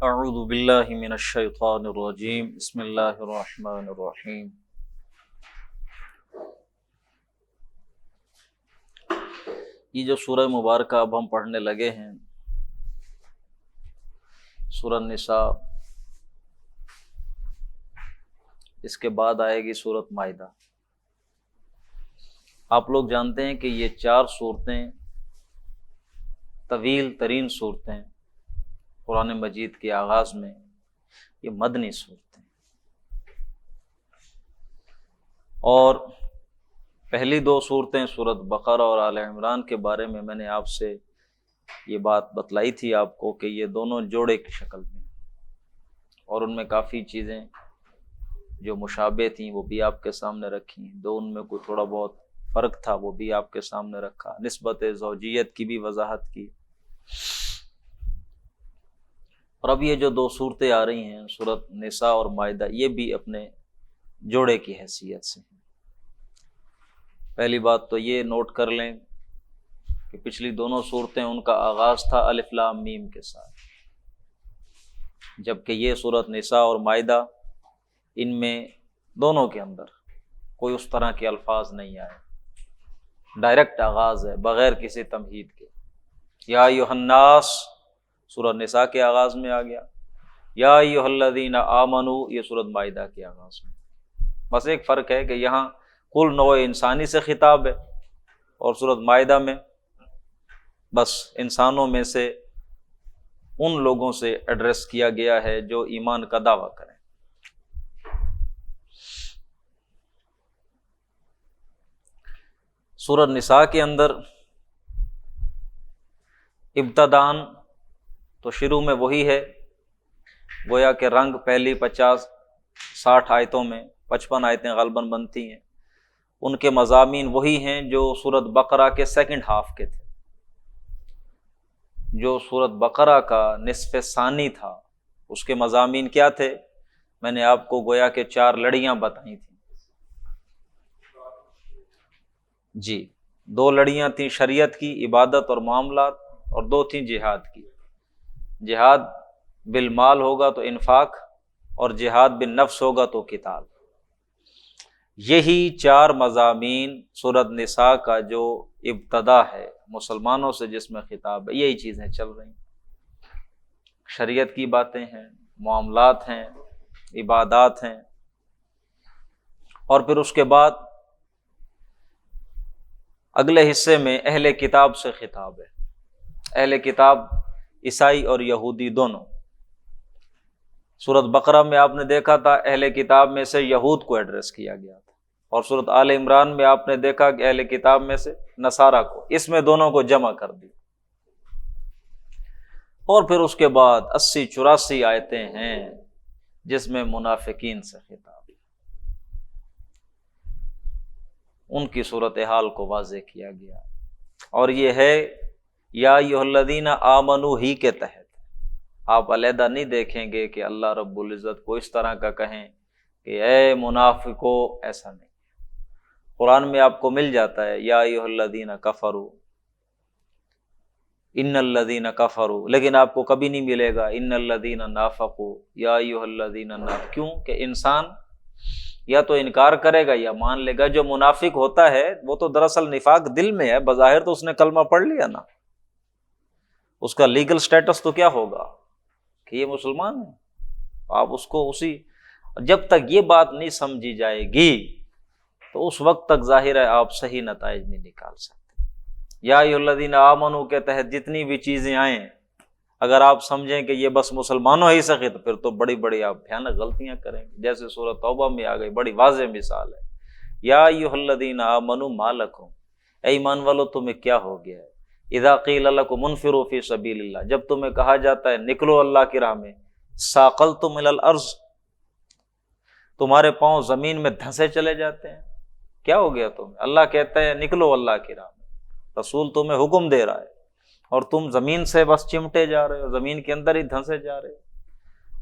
اعوذ باللہ من الشیطان الرجیم بسم اللہ الرحمن الرحیم۔ یہ جو سورہ مبارکہ اب ہم پڑھنے لگے ہیں، سورہ نساء، اس کے بعد آئے گی سورۃ مائدہ۔ آپ لوگ جانتے ہیں کہ یہ چار صورتیں طویل ترین صورتیں قرآن مجید کے آغاز میں، یہ مدنی صورتیں، اور پہلی دو صورتیں سورۃ بقرہ اور آل عمران کے بارے میں نے آپ سے یہ بات بتلائی تھی آپ کو کہ یہ دونوں جوڑے کی شکل میں، اور ان میں کافی چیزیں جو مشابہ تھیں وہ بھی آپ کے سامنے رکھی ہیں، دو ان میں کوئی تھوڑا بہت فرق تھا وہ بھی آپ کے سامنے رکھا، نسبت زوجیت کی بھی وضاحت کی۔ اور اب یہ جو دو صورتیں آ رہی ہیں سورۃ نساء اور مائدہ، یہ بھی اپنے جوڑے کی حیثیت سے ہیں۔ پہلی بات تو یہ نوٹ کر لیں کہ پچھلی دونوں صورتیں ان کا آغاز تھا الف لام میم کے ساتھ، جبکہ یہ سورۃ نساء اور مائدہ ان میں دونوں کے اندر کوئی اس طرح کے الفاظ نہیں آئے، ڈائریکٹ آغاز ہے بغیر کسی تمہید کے۔ یا ایھا الناس سورۃ نساء کے آغاز میں آ گیا، یا ایھا الذین آمنوا یہ سورۃ مائدہ کے آغاز میں۔ بس ایک فرق ہے کہ یہاں کل نوع انسانی سے خطاب ہے، اور سورۃ مائدہ میں بس انسانوں میں سے ان لوگوں سے ایڈریس کیا گیا ہے جو ایمان کا دعویٰ کریں۔ سورۃ نساء کے اندر ابتداً تو شروع میں وہی ہے، گویا کہ رنگ پہلی 50-60 آیتوں میں 55 آیتیں غالباً بنتی ہیں، ان کے مضامین وہی ہیں جو سورۃ بقرہ کے سیکنڈ ہاف کے تھے۔ جو سورۃ بقرہ کا نصف ثانی تھا اس کے مضامین کیا تھے؟ میں نے آپ کو گویا کہ 4 لڑیاں بتائی تھیں جی، 2 لڑیاں تھیں شریعت کی، عبادت اور معاملات، اور 2 تھیں جہاد کی۔ جہاد بالمال ہوگا تو انفاق، اور جہاد بالنفس ہوگا تو قتال۔ یہی 4 مضامین سورۃ نساء کا جو ابتدا ہے مسلمانوں سے جس میں خطاب ہے، یہی چیزیں چل رہی ہیں۔ شریعت کی باتیں ہیں، معاملات ہیں، عبادات ہیں، اور پھر اس کے بعد اگلے حصے میں اہل کتاب سے خطاب ہے۔ اہل کتاب عیسائی اور یہودی دونوں۔ سورۃ بقرہ میں آپ نے دیکھا تھا اہل کتاب میں سے یہود کو ایڈریس کیا گیا تھا، اور سورۃ آل عمران میں آپ نے دیکھا کہ اہل کتاب میں سے نصارہ کو، اس میں دونوں کو جمع کر دیا۔ اور پھر اس کے بعد 80-84 آیتیں ہیں جس میں منافقین سے خطاب ہے، ان کی صورتحال کو واضح کیا گیا، اور یہ ہے یا ایھا الذین آمنوا ہی کے تحت۔ آپ علیحدہ نہیں دیکھیں گے کہ اللہ رب العزت کو اس طرح کا کہیں کہ اے منافقو، ایسا نہیں۔ قرآن میں آپ کو مل جاتا ہے یا ایھا الذین کفروا، ان الذین کفروا، لیکن آپ کو کبھی نہیں ملے گا ان الذین نافقوا یا ایھا الذین نافقوا۔ کیوں کہ انسان یا تو انکار کرے گا یا مان لے گا۔ جو منافق ہوتا ہے وہ تو دراصل نفاق دل میں ہے، بظاہر تو اس نے کلمہ پڑھ لیا نا، اس کا لیگل سٹیٹس تو کیا ہوگا کہ یہ مسلمان ہے۔ آپ اس کو جب تک یہ بات نہیں سمجھی جائے گی تو اس وقت تک ظاہر ہے آپ صحیح نتائج نہیں نکال سکتے۔ یا ایھا الذین آمنوا کے تحت جتنی بھی چیزیں آئیں، اگر آپ سمجھیں کہ یہ بس مسلمانوں ہی سے، تو پھر تو بڑی بڑی آپ بھیانک غلطیاں کریں گے، جیسے سورۃ توبہ میں آ گئی، بڑی واضح مثال ہے۔ یا ایھا الذین آمنوا ما لکم، اے ایمان والو تمہیں کیا ہو گیا ہے، اذا قیل لکم انفروا فی سبیل اللہ، جب تمہیں کہا جاتا ہے نکلو اللہ کی راہ میں، ثاقلتم الی الارض، تمہارے پاؤں زمین میں دھنسے چلے جاتے ہیں، کیا ہو گیا تمہیں؟ اللہ کہتا ہے نکلو اللہ کی راہ میں، رسول تمہیں حکم دے رہا ہے، اور تم زمین سے بس چمٹے جا رہے ہو، زمین کے اندر ہی دھنسے جا رہے ہو۔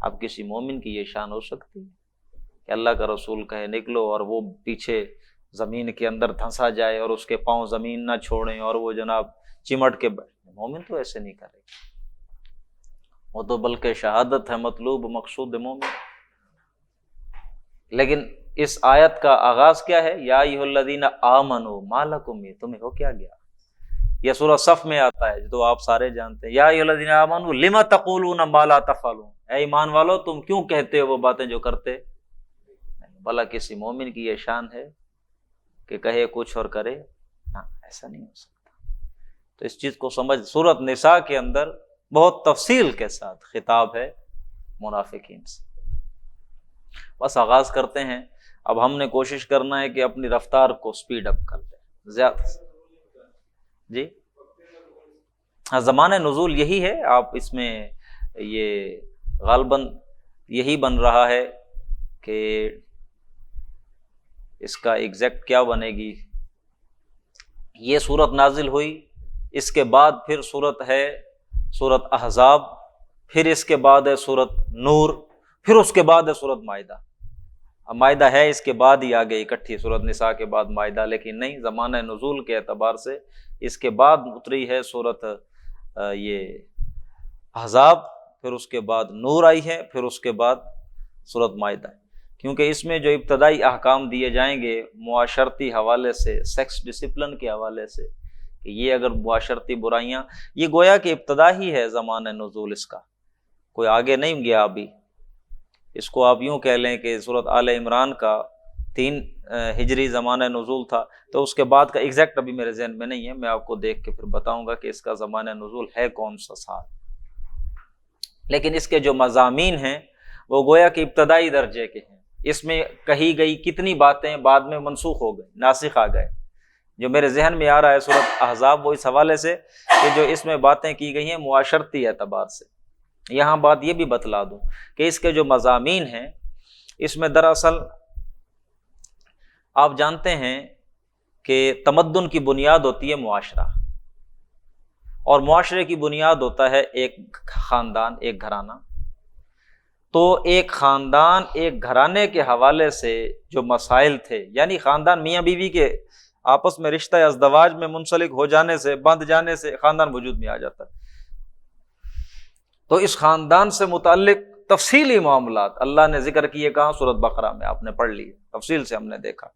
اب کسی مومن کی یہ شان ہو سکتی ہے کہ اللہ کا رسول کہے نکلو اور وہ پیچھے زمین کے اندر دھنسا جائے اور اس کے پاؤں زمین نہ چھوڑیں اور وہ جناب چمٹ کے بیٹھے؟ مومن تو ایسے نہیں کرے گا۔ وہ تو بلکہ شہادت ہے مطلوب مقصود مومن۔ لیکن اس آیت کا آغاز کیا ہے؟ یا ایھا الذین آمنوا ما لکم، یہ تمہیں ہو کیا گیا؟ یہ سورہ صف میں آتا ہے جو آپ سارے جانتے ہیں، یا ایھا الذین آمنوا لم تقولون ما لا تفعلون، اے ایمان والو تم کیوں کہتے ہو وہ باتیں جو کرتے نہیں؟ بھلا کسی مومن کی یہ شان ہے کہ کہے کچھ اور کرے؟ ہاں، ایسا نہیں ہو سکتا۔ تو اس چیز کو سمجھ، سورۃ نساء کے اندر بہت تفصیل کے ساتھ خطاب ہے منافقین سے۔ بس آغاز کرتے ہیں۔ اب ہم نے کوشش کرنا ہے کہ اپنی رفتار کو سپیڈ اپ کر دیں زیادہ۔ جی ہاں، زمانہ نزول یہی ہے۔ آپ اس میں یہ غالباً یہی بن رہا ہے کہ اس کا ایگزیکٹ کیا بنے گی۔ یہ صورت نازل ہوئی، اس کے بعد پھر صورت ہے صورت احزاب، پھر اس کے بعد ہے صورت نور، پھر اس کے بعد ہے صورت مائدہ۔ اب مائدہ ہے اس کے بعد ہی آگے اکٹھی صورت نساء کے بعد مائدہ، لیکن نہیں، زمانہ نزول کے اعتبار سے اس کے بعد اتری ہے صورت یہ احزاب، پھر اس کے بعد نور آئی ہے، پھر اس کے بعد صورت مائدہ، کیونکہ اس میں جو ابتدائی احکام دیے جائیں گے معاشرتی حوالے سے، سیکس ڈسپلن کے حوالے سے، کہ یہ اگر معاشرتی برائیاں، یہ گویا کہ ابتدا ہی ہے زمانہ نزول اس کا، کوئی آگے نہیں گیا ابھی۔ اس کو آپ یوں کہہ لیں کہ صورت آل عمران کا 3 ہجری زمانہ نزول تھا، تو اس کے بعد کا ایگزیکٹ ابھی میرے ذہن میں نہیں ہے، میں آپ کو دیکھ کے پھر بتاؤں گا کہ اس کا زمانہ نزول ہے کون سا سال۔ لیکن اس کے جو مضامین ہیں وہ گویا کہ ابتدائی درجے کے ہیں۔ اس میں کہی گئی کتنی باتیں بعد میں منسوخ ہو گئی، ناسخ آ گئے۔ جو میرے ذہن میں آ رہا ہے صورت احزاب، وہ اس حوالے سے کہ جو اس میں باتیں کی گئی ہیں معاشرتی اعتبار سے۔ یہاں بات یہ بھی بتلا دوں کہ اس کے جو مضامین ہیں، اس میں دراصل آپ جانتے ہیں کہ تمدن کی بنیاد ہوتی ہے معاشرہ، اور معاشرے کی بنیاد ہوتا ہے ایک خاندان، ایک گھرانہ۔ تو ایک خاندان، ایک گھرانے کے حوالے سے جو مسائل تھے، یعنی خاندان میاں بیوی کے آپس میں رشتہ ازدواج میں منسلک ہو جانے سے، بندھ جانے سے خاندان وجود میں آ جاتا ہے۔ تو اس خاندان سے متعلق تفصیلی معاملات اللہ نے ذکر کیے کہاں؟ سورۃ بقرہ میں، آپ نے پڑھ لی، تفصیل سے ہم نے دیکھا۔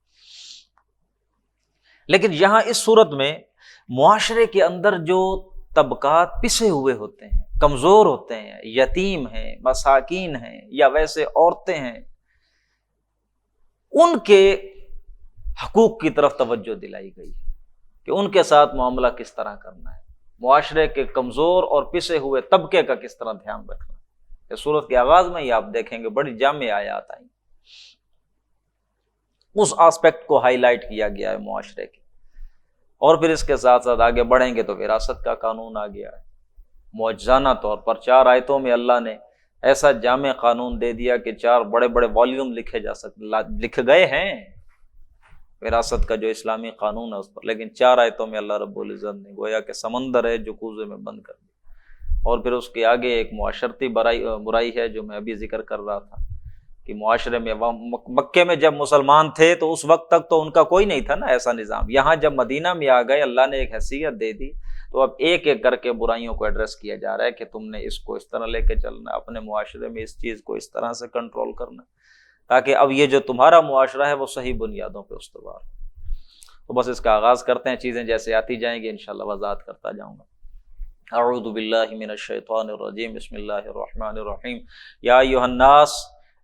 لیکن یہاں اس صورت میں معاشرے کے اندر جو طبقات پسے ہوئے ہوتے ہیں، کمزور ہوتے ہیں، یتیم ہیں، مساکین ہیں، یا ویسے عورتیں ہیں، ان کے حقوق کی طرف توجہ دلائی گئی کہ ان کے ساتھ معاملہ کس طرح کرنا ہے، معاشرے کے کمزور اور پسے ہوئے طبقے کا کس طرح دھیان رکھنا ہے۔ اس صورت کے آغاز میں ہی آپ دیکھیں گے بڑی جامع آیات آئیں، اس آسپیکٹ کو ہائی لائٹ کیا گیا ہے معاشرے کے۔ اور پھر اس کے ساتھ ساتھ آگے بڑھیں گے تو وراثت کا قانون آ گیا ہے، معجزانہ طور پر 4 آیتوں میں اللہ نے ایسا جامع قانون دے دیا کہ 4 بڑے بڑے والیوم لکھ گئے ہیں وراثت کا جو اسلامی قانون ہے اس پر، لیکن 4 آیتوں میں اللہ رب العزت نے گویا کہ سمندر ہے جو کوزے میں بند کر دیا۔ اور پھر اس کے آگے ایک معاشرتی برائی ہے جو میں ابھی ذکر کر رہا تھا کہ معاشرے میں مکے میں جب مسلمان تھے تو اس وقت تک تو ان کا کوئی نہیں تھا نا ایسا نظام، یہاں جب مدینہ میں آ گئے اللہ نے ایک حیثیت دے دی، تو اب ایک ایک کر کے برائیوں کو ایڈریس کیا جا رہا ہے کہ تم نے اس کو اس طرح لے کے چلنا، اپنے معاشرے میں اس چیز کو اس طرح سے کنٹرول کرنا، تاکہ اب یہ جو تمہارا معاشرہ ہے وہ صحیح بنیادوں پہ استوار ہو۔ تو بس اس کا آغاز کرتے ہیں، چیزیں جیسے آتی جائیں گی انشاءاللہ وضاحت کرتا جاؤں گا۔ اعوذ باللہ من الشیطان الرجیم، بسم اللہ الرحمن الرحیم۔ یا ایھا الناس،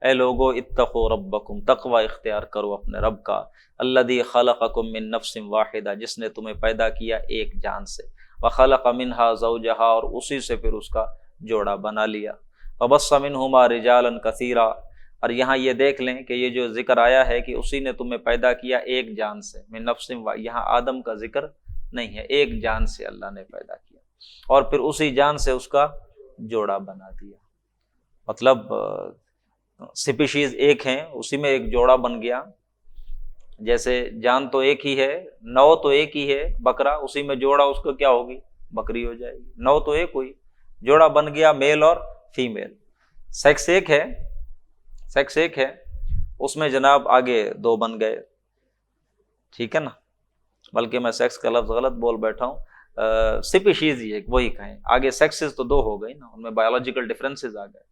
اے لوگو، اتقوا ربکم، تقوی اختیار کرو اپنے رب کا، الذی خلقکم من نفس واحدہ، جس نے تمہیں پیدا کیا ایک جان سے، وخلق منہا زوجہا، اور اسی سے پھر اس کا جوڑا بنا لیا، وبث منہما رجالا کثیرا، اور یہاں یہ دیکھ لیں کہ یہ جو ذکر آیا ہے کہ اسی نے تمہیں پیدا کیا ایک جان سے، من نفس، یہاں آدم کا ذکر نہیں ہے، ایک جان سے اللہ نے پیدا کیا، اور پھر اسی جان سے اس کا جوڑا بنا دیا۔ مطلب سپیشیز ایک ہیں، اسی میں ایک جوڑا بن گیا، جیسے جان تو ایک ہی ہے، نو تو ایک ہی ہے بکرا، اسی میں جوڑا اس کو کیا ہوگی؟ بکری ہو جائے گی، نو تو ایک ہوئی، جوڑا بن گیا میل اور فیمیل، سیکس ایک ہے، سیکس ایک ہے، اس میں جناب آگے 2 بن گئے، ٹھیک ہے نا، بلکہ میں سیکس کا لفظ غلط بول بیٹھا ہوں، سپیشیز ہی ایک وہی کہیں، آگے سیکسز تو دو ہو گئی نا، ان میں بایولوجیکل ڈفرینسز آ گئے.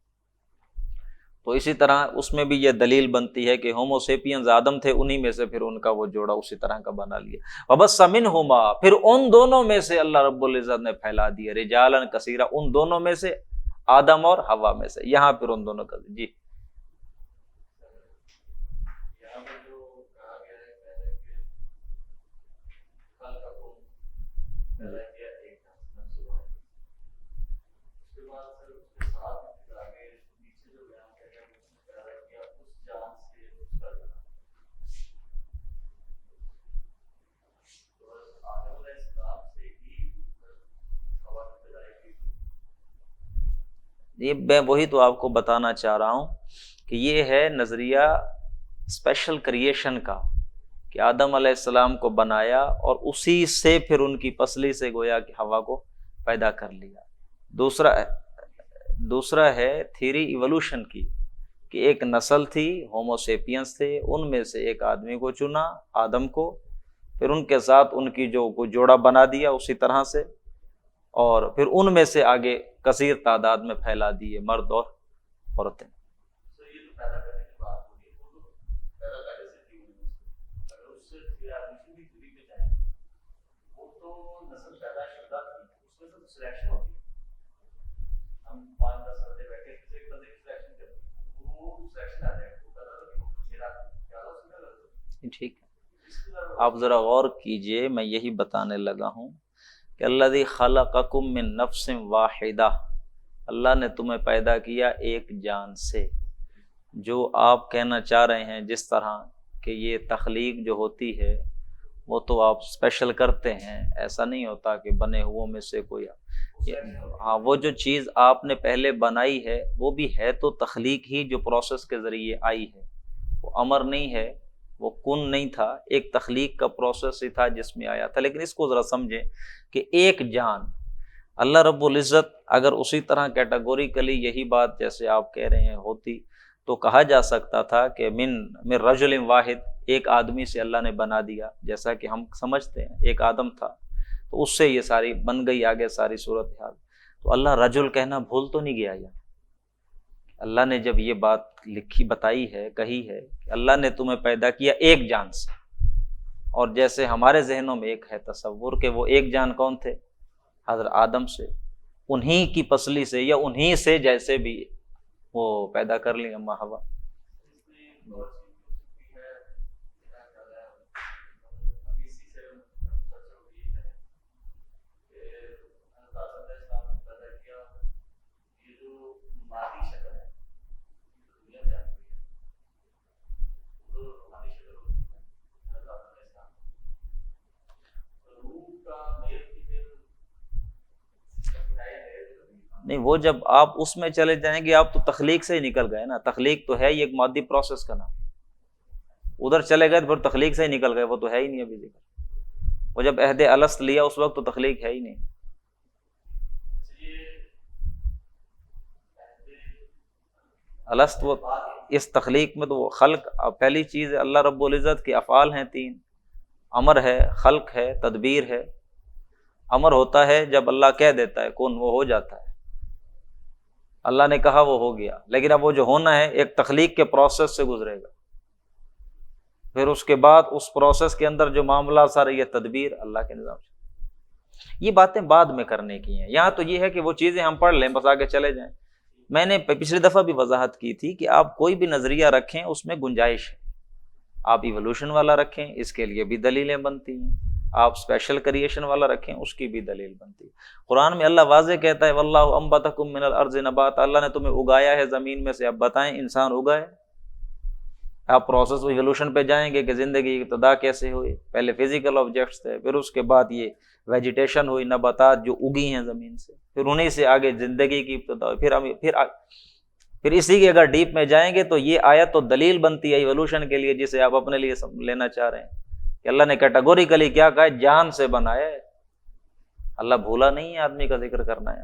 تو اسی طرح اس میں بھی یہ دلیل بنتی ہے کہ ہومو سیپینز آدم تھے، انہی میں سے پھر ان کا وہ جوڑا اسی طرح کا بنا لیا. وبث منہما، پھر ان دونوں میں سے اللہ رب العزت نے پھیلا دیا رجالا کثیرا، ان دونوں میں سے، آدم اور حوا میں سے. یہاں پھر ان دونوں کا جی یہ میں وہی تو آپ کو بتانا چاہ رہا ہوں کہ یہ ہے نظریہ اسپیشل کریشن کا، کہ آدم علیہ السلام کو بنایا اور اسی سے پھر ان کی پسلی سے گویا کہ ہوا کو پیدا کر لیا. دوسرا ہے تھیوری ایولوشن کی، کہ ایک نسل تھی، ہومو سیپینس تھے، ان میں سے ایک آدمی کو چنا، آدم کو، پھر ان کے ساتھ ان کی جو جوڑا بنا دیا اسی طرح سے، اور پھر ان میں سے آگے کثیر تعداد میں پھیلا دیے مرد اور عورتیں. ٹھیک ہے، آپ ذرا غور کیجئے، میں یہی بتانے لگا ہوں کہ الذی خلقکم من نفس واحدہ، اللہ نے تمہیں پیدا کیا ایک جان سے. جو آپ کہنا چاہ رہے ہیں جس طرح کہ یہ تخلیق جو ہوتی ہے وہ تو آپ اسپیشل کرتے ہیں، ایسا نہیں ہوتا کہ بنے ہوئوں میں سے کوئی. ہاں، وہ جو چیز آپ نے پہلے بنائی ہے وہ بھی ہے تو تخلیق ہی، جو پروسیس کے ذریعے آئی ہے، وہ امر نہیں ہے، وہ کن نہیں تھا، ایک تخلیق کا پروسیس ہی تھا جس میں آیا تھا. لیکن اس کو ذرا سمجھیں کہ ایک جان، اللہ رب العزت اگر اسی طرح کیٹاگوریکلی یہی بات جیسے آپ کہہ رہے ہیں ہوتی تو کہا جا سکتا تھا کہ من رجل واحد، ایک آدمی سے اللہ نے بنا دیا، جیسا کہ ہم سمجھتے ہیں ایک آدم تھا تو اس سے یہ ساری بن گئی آگے ساری صورتحال. تو اللہ رجل کہنا بھول تو نہیں گیا؟ یا اللہ نے جب یہ بات لکھی بتائی ہے، کہی ہے کہ اللہ نے تمہیں پیدا کیا ایک جان سے، اور جیسے ہمارے ذہنوں میں ایک ہے تصور کہ وہ ایک جان کون تھے؟ حضرت آدم سے، انہی کی پسلی سے یا انہی سے جیسے بھی وہ پیدا کر لی اما حوا. نہیں، وہ جب آپ اس میں چلے جائیں گے آپ تو تخلیق سے ہی نکل گئے نا. تخلیق تو ہے ہی ایک مادی پروسیس کا نام، ادھر چلے گئے تو پھر تخلیق سے ہی نکل گئے، وہ تو ہے ہی نہیں ابھی ذکر. وہ جب عہد الست لیا اس وقت تو تخلیق ہے ہی نہیں. الست وہ اس تخلیق میں تو وہ خلق پہلی چیز ہے. اللہ رب العزت کے افعال ہیں تین، امر ہے، خلق ہے، تدبیر ہے. امر ہوتا ہے جب اللہ کہہ دیتا ہے کون، وہ ہو جاتا ہے، اللہ نے کہا وہ ہو گیا. لیکن اب وہ جو ہونا ہے ایک تخلیق کے پروسیس سے گزرے گا، پھر اس کے بعد اس پروسیس کے اندر جو معاملات سارے یہ تدبیر اللہ کے نظام سے. یہ باتیں بعد میں کرنے کی ہیں. یہاں تو یہ ہے کہ وہ چیزیں ہم پڑھ لیں بس آگے چلے جائیں. میں نے پچھلی دفعہ بھی وضاحت کی تھی کہ آپ کوئی بھی نظریہ رکھیں اس میں گنجائش ہے. آپ ایولوشن والا رکھیں اس کے لیے بھی دلیلیں بنتی ہیں، آپ اسپیشل کریشن والا رکھیں اس کی بھی دلیل بنتی ہے. قرآن میں اللہ واضح کہتا ہے واللہ انبتکم من الارض نباتا، اللہ نے تمہیں اگایا ہے زمین میں سے. اب بتائیں انسان اگائے؟ آپ پروسیس ایولوشن پہ جائیں گے کہ زندگی کی ابتدا کیسے ہوئی. پہلے فزیکل آبجیکٹس تھے، پھر اس کے بعد یہ ویجیٹیشن ہوئی، نباتات جو اگی ہیں زمین سے، پھر انہی سے آگے زندگی کی ابتدا ہوئی. پھر اسی کے اگر ڈیپ میں جائیں گے تو یہ آیت تو دلیل بنتی ہے ایولوشن کے لیے جسے آپ اپنے لیے لینا چاہ رہے ہیں کہ اللہ نے کیٹاگوریکلی کیا کہا ہے، جان سے بنایا ہے. اللہ بھولا نہیں ہے آدمی کا ذکر کرنا ہے.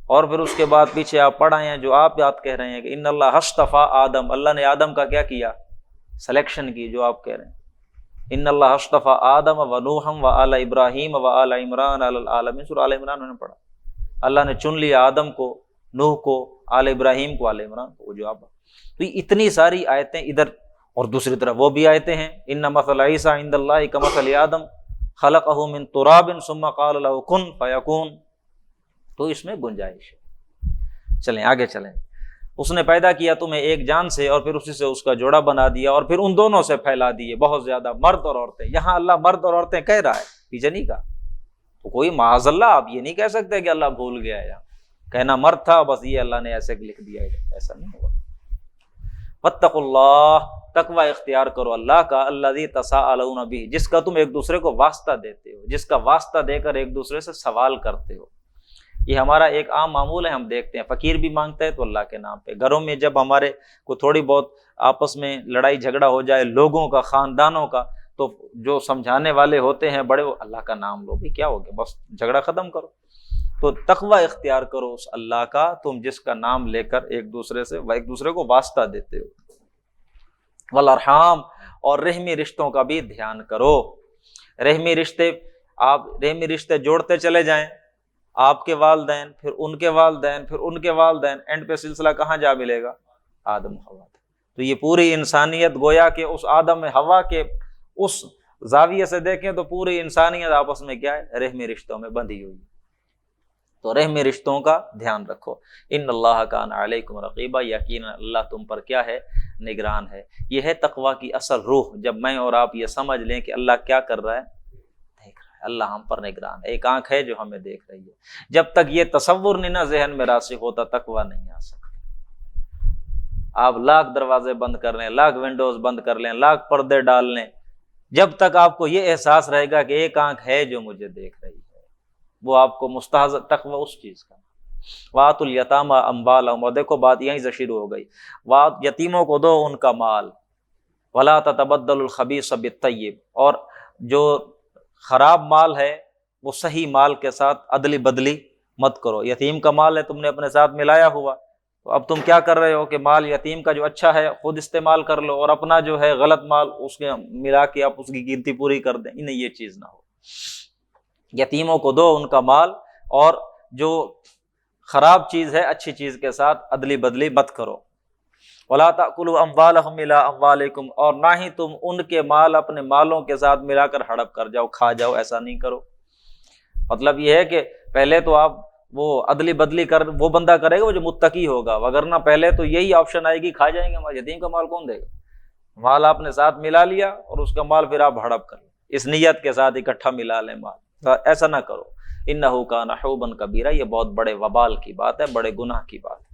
اور پھر اس کے بعد پیچھے آپ پڑھ آئے ہیں جو آپ یاد کہہ رہے ہیں کہ ان اللہ اصطفیٰ آدم، اللہ نے آدم کا کیا کیا؟ سلیکشن کی، جو آپ کہہ رہے ہیں. ان اللہ اصطفیٰ آدم و نوحا و آل ابراہیم و آل عمران علی العالمین، سورہ آل عمران میں نے پڑھا، اللہ نے چن لیا آدم کو، نوح کو، آل ابراہیم کو، آل عمران کو، وہ جو آپ، تو یہ اتنی ساری آیتیں ادھر، اور دوسری طرف وہ بھی آیتیں ہیں، ان مثل عیسیٰ عند اللہ کمثل آدم خلقہ من تراب ثم قال له کن فیکون، تو اس میں گنجائش ہے۔ چلیں آگے چلیں، اس نے پیدا کیا تمہیں ایک جان سے اور پھر اسی سے اس کا جوڑا بنا دیا اور پھر ان دونوں سے پھیلا دیے بہت زیادہ مرد اور عورتیں۔ یہاں اللہ مرد اور عورتیں کہہ رہا ہے، پیچھے نہیں کہا، تو کوئی معاذ اللہ آپ یہ نہیں کہہ سکتے کہ اللہ بھول گیا ہے، کہنا مرد تھا بس یہ اللہ نے ایسے لکھ دیا ہے، ایسا نہیں ہوا۔ واتقوا اللہ، تقوی اختیار کرو اللہ کا، الذی تساءلون بہ، جس کا تم ایک دوسرے کو واسطہ دیتے ہو، جس کا واسطہ دے کر ایک دوسرے سے سوال کرتے ہو۔ یہ ہمارا ایک عام معمول ہے، ہم دیکھتے ہیں فقیر بھی مانگتا ہے تو اللہ کے نام پہ، گھروں میں جب ہمارے کو تھوڑی بہت آپس میں لڑائی جھگڑا ہو جائے لوگوں کا، خاندانوں کا، تو جو سمجھانے والے ہوتے ہیں بڑے، وہ اللہ کا نام لو، بھی کیا ہو گیا، بس جھگڑا ختم کرو۔ تو تقوی اختیار کرو اس اللہ کا، تم جس کا نام لے کر ایک دوسرے کو واسطہ دیتے ہو۔ والارحام، اور رحمی رشتوں کا بھی دھیان کرو۔ رحمی رشتے جوڑتے چلے جائیں، آپ کے والدین، پھر ان کے والدین، پھر ان کے والدین، اینڈ پہ سلسلہ کہاں جا ملے گا؟ آدم حوا۔ تو یہ پوری انسانیت گویا کہ اس آدم حوا کے اس زاویے سے دیکھیں تو پوری انسانیت آپس میں کیا ہے؟ رحمی رشتوں میں بندھی ہوئی۔ تو رحمی رشتوں کا دھیان رکھو۔ ان اللہ کان علیکم رقیبا، یقینا اللہ تم پر کیا ہے؟ نگران ہے۔ یہ ہے تقویٰ کی اصل روح، جب میں اور آپ یہ سمجھ لیں کہ اللہ کیا کر رہا ہے؟ دیکھ رہا ہے، اللہ ہم پر نگران ہے، ایک آنکھ ہے جو ہمیں دیکھ رہی ہے۔ جب تک یہ تصور نہیں نا ذہن میں راسخ ہوتا، تقویٰ نہیں آ سکتا۔ آپ لاکھ دروازے بند کر لیں، لاکھ ونڈوز بند کر لیں، لاکھ پردے ڈال لیں، جب تک آپ کو یہ احساس رہے گا کہ ایک آنکھ ہے جو مجھے دیکھ رہی ہے، وہ آپ کو مستحضر تقویٰ اس چیز کا۔ وَآتُوا الْيَتَامَىٰ أَمْوَالَهُمْ، اور دیکھو بات یہیں سے شروع ہو گئی، یتیموں کو دو ان کا مال، وَلَا تَتَبَدَّلُوا الْخَبِيثَ بِالطَّيِّبِ، اور جو خراب مال ہے وہ صحیح مال کے ساتھ عدلی بدلی مت کرو۔ یتیم کا مال ہے تم نے اپنے ساتھ ملایا ہوا، تو اب تم کیا کر رہے ہو کہ مال یتیم کا جو اچھا ہے خود استعمال کر لو، اور اپنا جو ہے غلط مال اس کے ملا کے آپ اس کی گنتی پوری کر دیں۔ نہیں، یہ چیز نہ ہو۔ یتیموں کو دو ان کا مال، اور جو خراب چیز ہے اچھی چیز کے ساتھ عدلی بدلی مت کرو۔ وَلَا تَأْكُلُوا أَمْوَالَهُمْ إِلَىٰ أَمْوَالِكُمْ، اور نہ ہی تم ان کے مال اپنے مالوں کے ساتھ ملا کر ہڑپ کر جاؤ، کھا جاؤ، ایسا نہیں کرو۔ مطلب یہ ہے کہ پہلے تو آپ وہ عدلی بدلی کر وہ بندہ کرے گا وہ جو متقی ہوگا، وگرنہ پہلے تو یہی آپشن آئے گی، کھا جائیں گے مال، یتیم کا مال کون دے گا؟ مال آپ نے ساتھ ملا لیا اور اس کا مال پھر آپ ہڑپ کر لیں، اس نیت کے ساتھ اکٹھا ملا لیں مال، ایسا نہ کرو۔ انہ کان حوبا کبیرہ، یہ بہت بڑے وبال کی بات ہے، بڑے گناہ کی بات ہے۔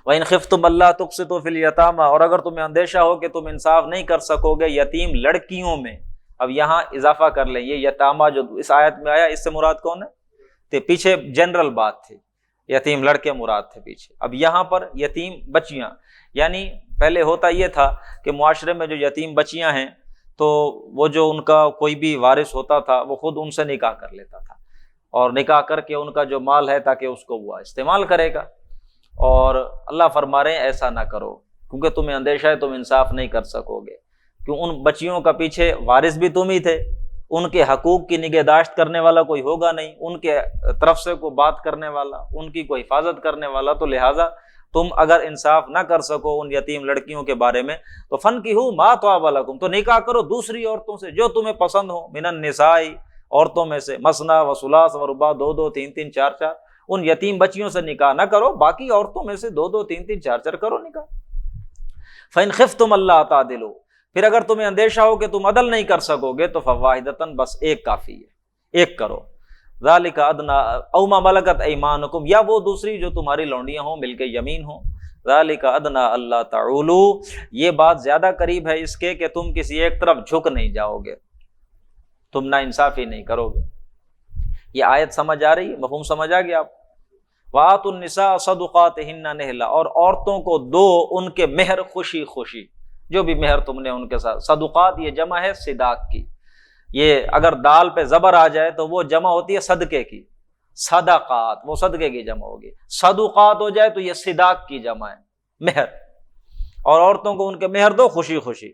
وَإِنْ خِفْتُمْ أَلَّا تُقْسِطُوا فِي الْيَتَامَىٰ، اور اگر تمہیں اندیشہ ہو کہ تم انصاف نہیں کر سکو گے یتیم لڑکیوں میں، اب یہاں اضافہ کر لیں، یہ یتامہ جو اس آیت میں آیا اس سے مراد کون ہے؟ تو پیچھے جنرل بات تھی، یتیم لڑکے مراد تھے پیچھے، اب یہاں پر یتیم بچیاں، یعنی پہلے ہوتا یہ تھا کہ معاشرے میں جو یتیم بچیاں ہیں تو وہ جو ان کا کوئی بھی وارث ہوتا تھا وہ خود ان سے نکاح کر لیتا تھا، اور نکاح کر کے ان کا جو مال ہے تاکہ اس کو وہ استعمال کرے گا، اور اللہ فرما رہے ہیں ایسا نہ کرو، کیونکہ تمہیں اندیشہ ہے تم انصاف نہیں کر سکو گے، کیوں ان بچیوں کا پیچھے وارث بھی تم ہی تھے، ان کے حقوق کی نگہداشت کرنے والا کوئی ہوگا نہیں، ان کے طرف سے کوئی بات کرنے والا، ان کی کوئی حفاظت کرنے والا، تو لہٰذا تم اگر انصاف نہ کر سکو ان یتیم لڑکیوں کے بارے میں تو فَانْكِحُوا مَا طَابَ لَكُمْ، تو نکاح کرو دوسری عورتوں سے جو تمہیں پسند ہو، من النساء، عورتوں میں سے، مثنیٰ و ثلاث و رباع، دو دو تین تین چار چار، ان یتیم بچیوں سے نکاح نہ کرو، باقی عورتوں میں سے دو دو تین تین چار چار کرو نکاح۔ فَإِنْ خِفْتُمْ أَلَّا تَعْدِلُوا، پھر اگر تمہیں اندیشہ ہو کہ تم عدل نہیں کر سکو گے تو فواحدۃ، بس ایک کافی ہے، ایک کرو۔ ذالک ادنی او ما ملکت ایمانکم، یا وہ دوسری جو تمہاری لونڈیاں ہوں، مل کے یمین ہوں۔ ذالک ادنی اللہ تعولوا، یہ بات زیادہ قریب ہے اس کے کہ تم کسی ایک طرف جھک نہیں جاؤ گے، تم نا انصافی نہیں کرو گے۔ یہ آیت سمجھ آ رہی ہے؟ مفہوم سمجھ آ گیا آپ؟ وَآتُوا النِّسَاءَ صَدُقَاتِهِنَّ نِحْلَةً، اور عورتوں کو دو ان کے مہر خوشی خوشی، جو بھی مہر تم نے ان کے ساتھ۔ صدقات یہ جمع ہے صداق کی، یہ اگر دال پہ زبر آ جائے تو وہ جمع ہوتی ہے صدقے کی، صدقات وہ صدقے کی جمع ہوگی، صدقات ہو جائے تو یہ صداق کی جمع ہے، مہر۔ اور عورتوں کو ان کے مہر دو خوشی خوشی۔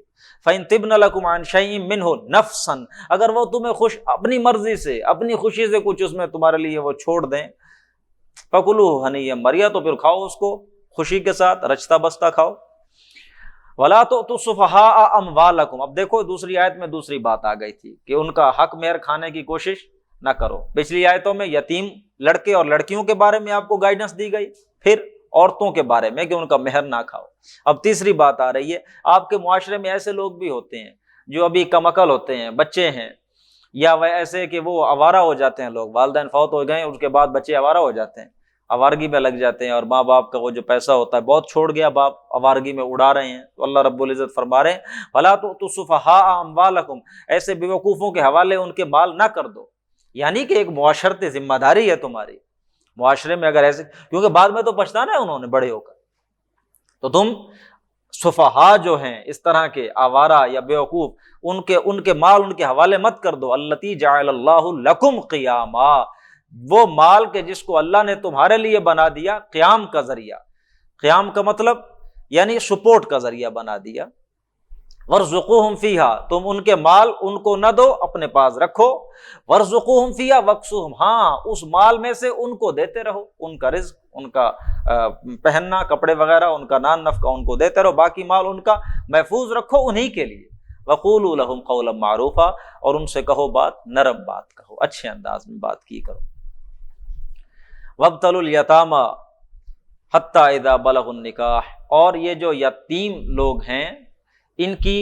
فَإِن طِبْنَ لَكُمْ عَنْ شَيْءٍ مِّنْهُ نَفْسًا، اگر وہ تمہیں اپنی مرضی سے اپنی خوشی سے کچھ اس میں تمہارے لیے وہ چھوڑ دیں، فَكُلُوهُ هَنِيًّا مَرِيًّا، تو پھر کھاؤ اس کو خوشی کے ساتھ، رچتا بستا کھاؤ۔ وَلَا تُؤْتُوا السُّفَهَاءَ أَمْوَالَكُمْ، اب دیکھو دوسری آیت میں دوسری بات آ گئی تھی کہ ان کا حق مہر کھانے کی کوشش نہ کرو۔ پچھلی آیتوں میں یتیم لڑکے اور لڑکیوں کے بارے میں آپ کو گائیڈنس دی گئی، پھر عورتوں کے بارے میں کہ ان کا مہر نہ کھاؤ۔ اب تیسری بات آ رہی ہے، آپ کے معاشرے میں ایسے لوگ بھی ہوتے ہیں جو ابھی کم عقل ہوتے ہیں، بچے ہیں، یا وہ ایسے کہ وہ آوارہ ہو جاتے ہیں، لوگ والدین فوت ہو گئے اس کے بعد بچے آوارہ ہو جاتے ہیں، آوارگی میں لگ جاتے ہیں، اور ماں باپ کا وہ جو پیسہ ہوتا ہے بہت چھوڑ گیا باپ، آوارگی میں اڑا رہے ہیں۔ تو اللہ رب العزت فرما رہے ہیں فَلَا تُؤْتُوا السُّفَهَاءَ أَمْوَالَكُمْ، ایسے بیوقوفوں کے حوالے ان کے مال نہ کر دو، یعنی کہ ایک معاشرتی ذمہ داری ہے تمہاری معاشرے میں، اگر ایسے، کیونکہ بعد میں تو پچھتانا ہے انہوں نے بڑے ہو کر، تو تم سفہاء جو ہیں اس طرح کے آوارہ یا بیوقوف، ان کے مال ان کے حوالے مت کر دو۔ التی جعل اللہ لکم قیاما، وہ مال کے جس کو اللہ نے تمہارے لیے بنا دیا قیام کا ذریعہ، قیام کا مطلب یعنی سپورٹ کا ذریعہ بنا دیا۔ وارزقوہم فیہا، تم ان کے مال ان کو نہ دو، اپنے پاس رکھو۔ وارزقوہم فیہا وکسوہم، ہاں اس مال میں سے ان کو دیتے رہو، ان کا رزق، ان کا پہننا کپڑے وغیرہ، ان کا نان نفقہ ان کو دیتے رہو، باقی مال ان کا محفوظ رکھو انہی کے لیے۔ وقولوا لہم قولا معروفا، اور ان سے کہو بات، نرم بات کہو، اچھے انداز میں بات کی کرو۔ وابتلوا الیتامی حتی اذا بلغوا النکاح، اور یہ جو یتیم لوگ ہیں ان کی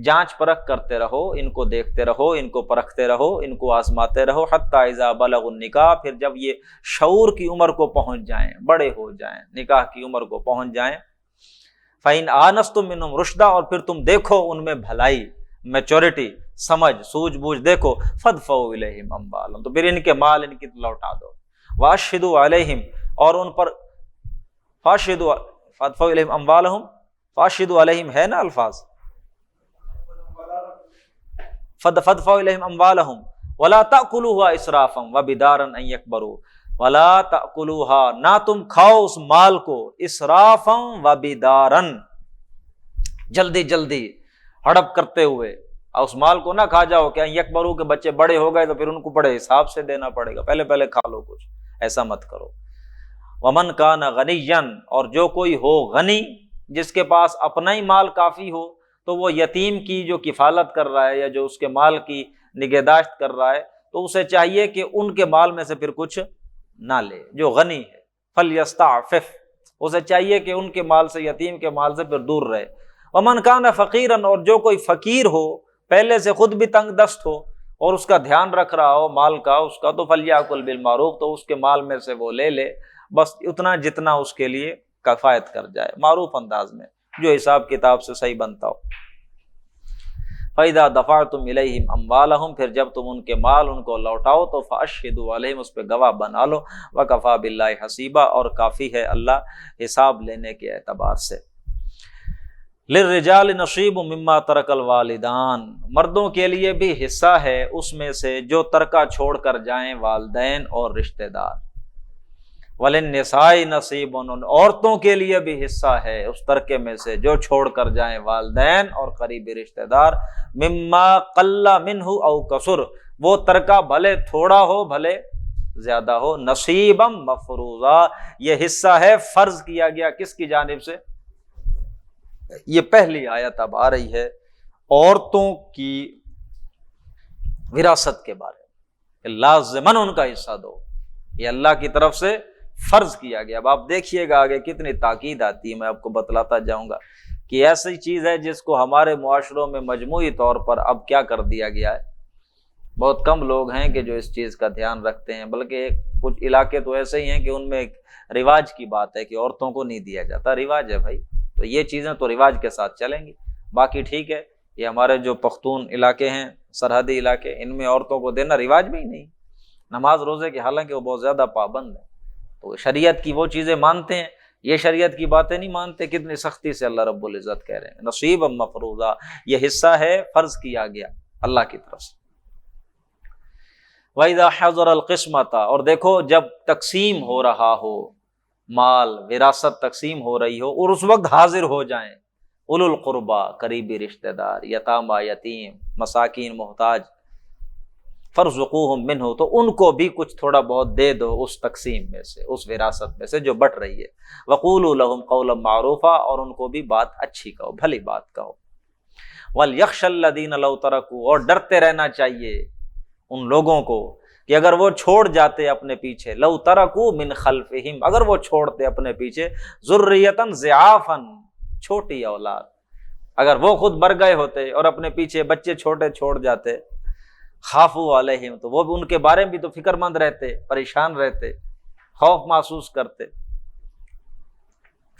جانچ پرکھ کرتے رہو، ان کو دیکھتے رہو، ان کو پرکھتے رہو، ان کو آزماتے رہو، حتی اذا بلغوا النکاح، پھر جب یہ شعور کی عمر کو پہنچ جائیں، بڑے ہو جائیں، نکاح کی عمر کو پہنچ جائیں۔ فَإِنْ آنَسْتُم مِّنْهُمْ رُشْدًا، اور پھر تم دیکھو ان میں بھلائی، میچورٹی، سمجھ سوجھ بوجھ دیکھو، فَادْفَعُوا إِلَيْهِمْ أَمْوَالَهُمْ، تو پھر ان کے مال ان کی لوٹا دو۔ وَأَشْهِدُوا عَلَيْهِمْ، اور ان پر فَاشْهِدُوا، فَادْفَعُوا إِلَيْهِمْ أَمْوَالَهُمْ، فَاشْهِدُوا عَلَيْهِمْ ہے نا الفاظ، فَادْفَعُوا إِلَيْهِمْ أَمْوَالَهُمْ وَلَا تَأْكُلُوهَا إِسْرَافًا وَبِدَارًا أَن يَكْبَرُوا، وَلَا تَأْكُلُوهَا، نہ تم کھاؤ اس مال کو، اسرافًا وبدارًا، جلدی جلدی ہڑپ کرتے ہوئے، اور اس مال کو نہ کھا جاؤ کہ ان یکبروا کہ بچے بڑے ہو گئے تو پھر ان کو بڑے حساب سے دینا پڑے گا، پہلے پہلے کھا لو کچھ، ایسا مت کرو۔ ومن کان غنیا، اور جو کوئی ہو غنی، جس کے پاس اپنا ہی مال کافی ہو، تو وہ یتیم کی جو کفالت کر رہا ہے یا جو اس کے مال کی نگہداشت کر رہا ہے، تو اسے چاہیے کہ ان کے مال میں سے پھر کچھ نہ لے، جو غنی ہے فلیستعفف، اسے چاہیے کہ ان کے مال سے، یتیم کے مال سے پھر دور رہے۔ ومن کان فقیرا، اور جو کوئی فقیر ہو، پہلے سے خود بھی تنگ دست ہو اور اس کا دھیان رکھ رہا ہو مال کا اس کا، تو فلیأکل بالمعروف، تو اس کے مال میں سے وہ لے لے، بس اتنا جتنا اس کے لیے کفایت کر جائے، معروف انداز میں، جو حساب کتاب سے صحیح بنتا ہو۔ فَإِذَا دَفَعْتُمْ إِلَيْهِمْ أَمْوَالَهُمْ، پھر جب تم ان کے مال ان کو لوٹاؤ تو فَأَشْهِدُوا عَلَيْهِمْ، اس پہ گواہ بنا لو، وَكَفَى بِاللَّهِ حَسِيبًا، اور کافی ہے اللہ حساب لینے کے اعتبار سے۔ لِلرِّجَالِ نَصِيبٌ مِّمَّا تَرَكَ الْوَالِدَانِ، مردوں کے لیے بھی حصہ ہے اس میں سے جو ترکہ چھوڑ کر جائیں والدین اور رشتہ دار۔ وَلِلنِّسَاءِ نَصِيبٌ، عورتوں کے لیے بھی حصہ ہے اس ترکے میں سے جو چھوڑ کر جائیں والدین اور قریبی رشتہ دار۔ مما قل منہ او کثر، وہ ترکہ بھلے تھوڑا ہو بھلے زیادہ ہو، نصیبا مفروضا، یہ حصہ ہے فرض کیا گیا کس کی جانب سے؟ یہ پہلی آیت اب آ رہی ہے عورتوں کی وراثت کے بارے میں، لازماً ان کا حصہ دو، یہ اللہ کی طرف سے فرض کیا گیا۔ اب آپ دیکھیے گا آگے کتنی تاکید آتی ہے، میں آپ کو بتلاتا جاؤں گا کہ ایسی چیز ہے جس کو ہمارے معاشروں میں مجموعی طور پر اب کیا کر دیا گیا ہے، بہت کم لوگ ہیں کہ جو اس چیز کا دھیان رکھتے ہیں، بلکہ کچھ علاقے تو ایسے ہی ہیں کہ ان میں ایک رواج کی بات ہے کہ عورتوں کو نہیں دیا جاتا، رواج ہے بھائی، تو یہ چیزیں تو رواج کے ساتھ چلیں گی، باقی ٹھیک ہے یہ ہمارے جو پختون علاقے ہیں، سرحدی علاقے، ان میں عورتوں کو دینا رواج بھی نہیں، نماز روزے کے حالانکہ وہ بہت زیادہ پابند ہیں، تو شریعت کی وہ چیزیں مانتے ہیں، یہ شریعت کی باتیں نہیں مانتے، کتنی سختی سے اللہ رب العزت کہہ رہے ہیں نصیبا مفروضا، یہ حصہ ہے فرض کیا گیا اللہ کی طرف سے۔ وَإِذَا حَضَرَ الْقِسْمَةَ، اور دیکھو جب تقسیم ہو رہا ہو، مال وراثت تقسیم ہو رہی ہو اور اس وقت حاضر ہو جائیں، اولو القربا قریبی رشتہ دار، یتامہ یتیم، مساکین محتاج، فرزقوہم منہ تو ان کو بھی کچھ تھوڑا بہت دے دو اس تقسیم میں سے، اس وراثت میں سے جو بٹ رہی ہے، وقولوا لہم قولا معروفا اور ان کو بھی بات اچھی کہو، بھلی بات کہو، وَلْيَخْشَ الَّذِينَ لَوْ تَرَكُوا اور ڈرتے رہنا چاہیے ان لوگوں کو کہ اگر وہ چھوڑ جاتے اپنے پیچھے، لَوْ تَرَكُوا مِنْ خَلْفِهِمْ اگر وہ چھوڑتے اپنے پیچھے، ذُرِّيَّةً ضِعَافًا چھوٹی اولاد، اگر وہ خود مر گئے ہوتے اور اپنے پیچھے بچے چھوٹے چھوڑ جاتے، خافوا علیہم تو وہ بھی ان کے بارے میں بھی تو فکر مند رہتے، پریشان رہتے، خوف محسوس کرتے،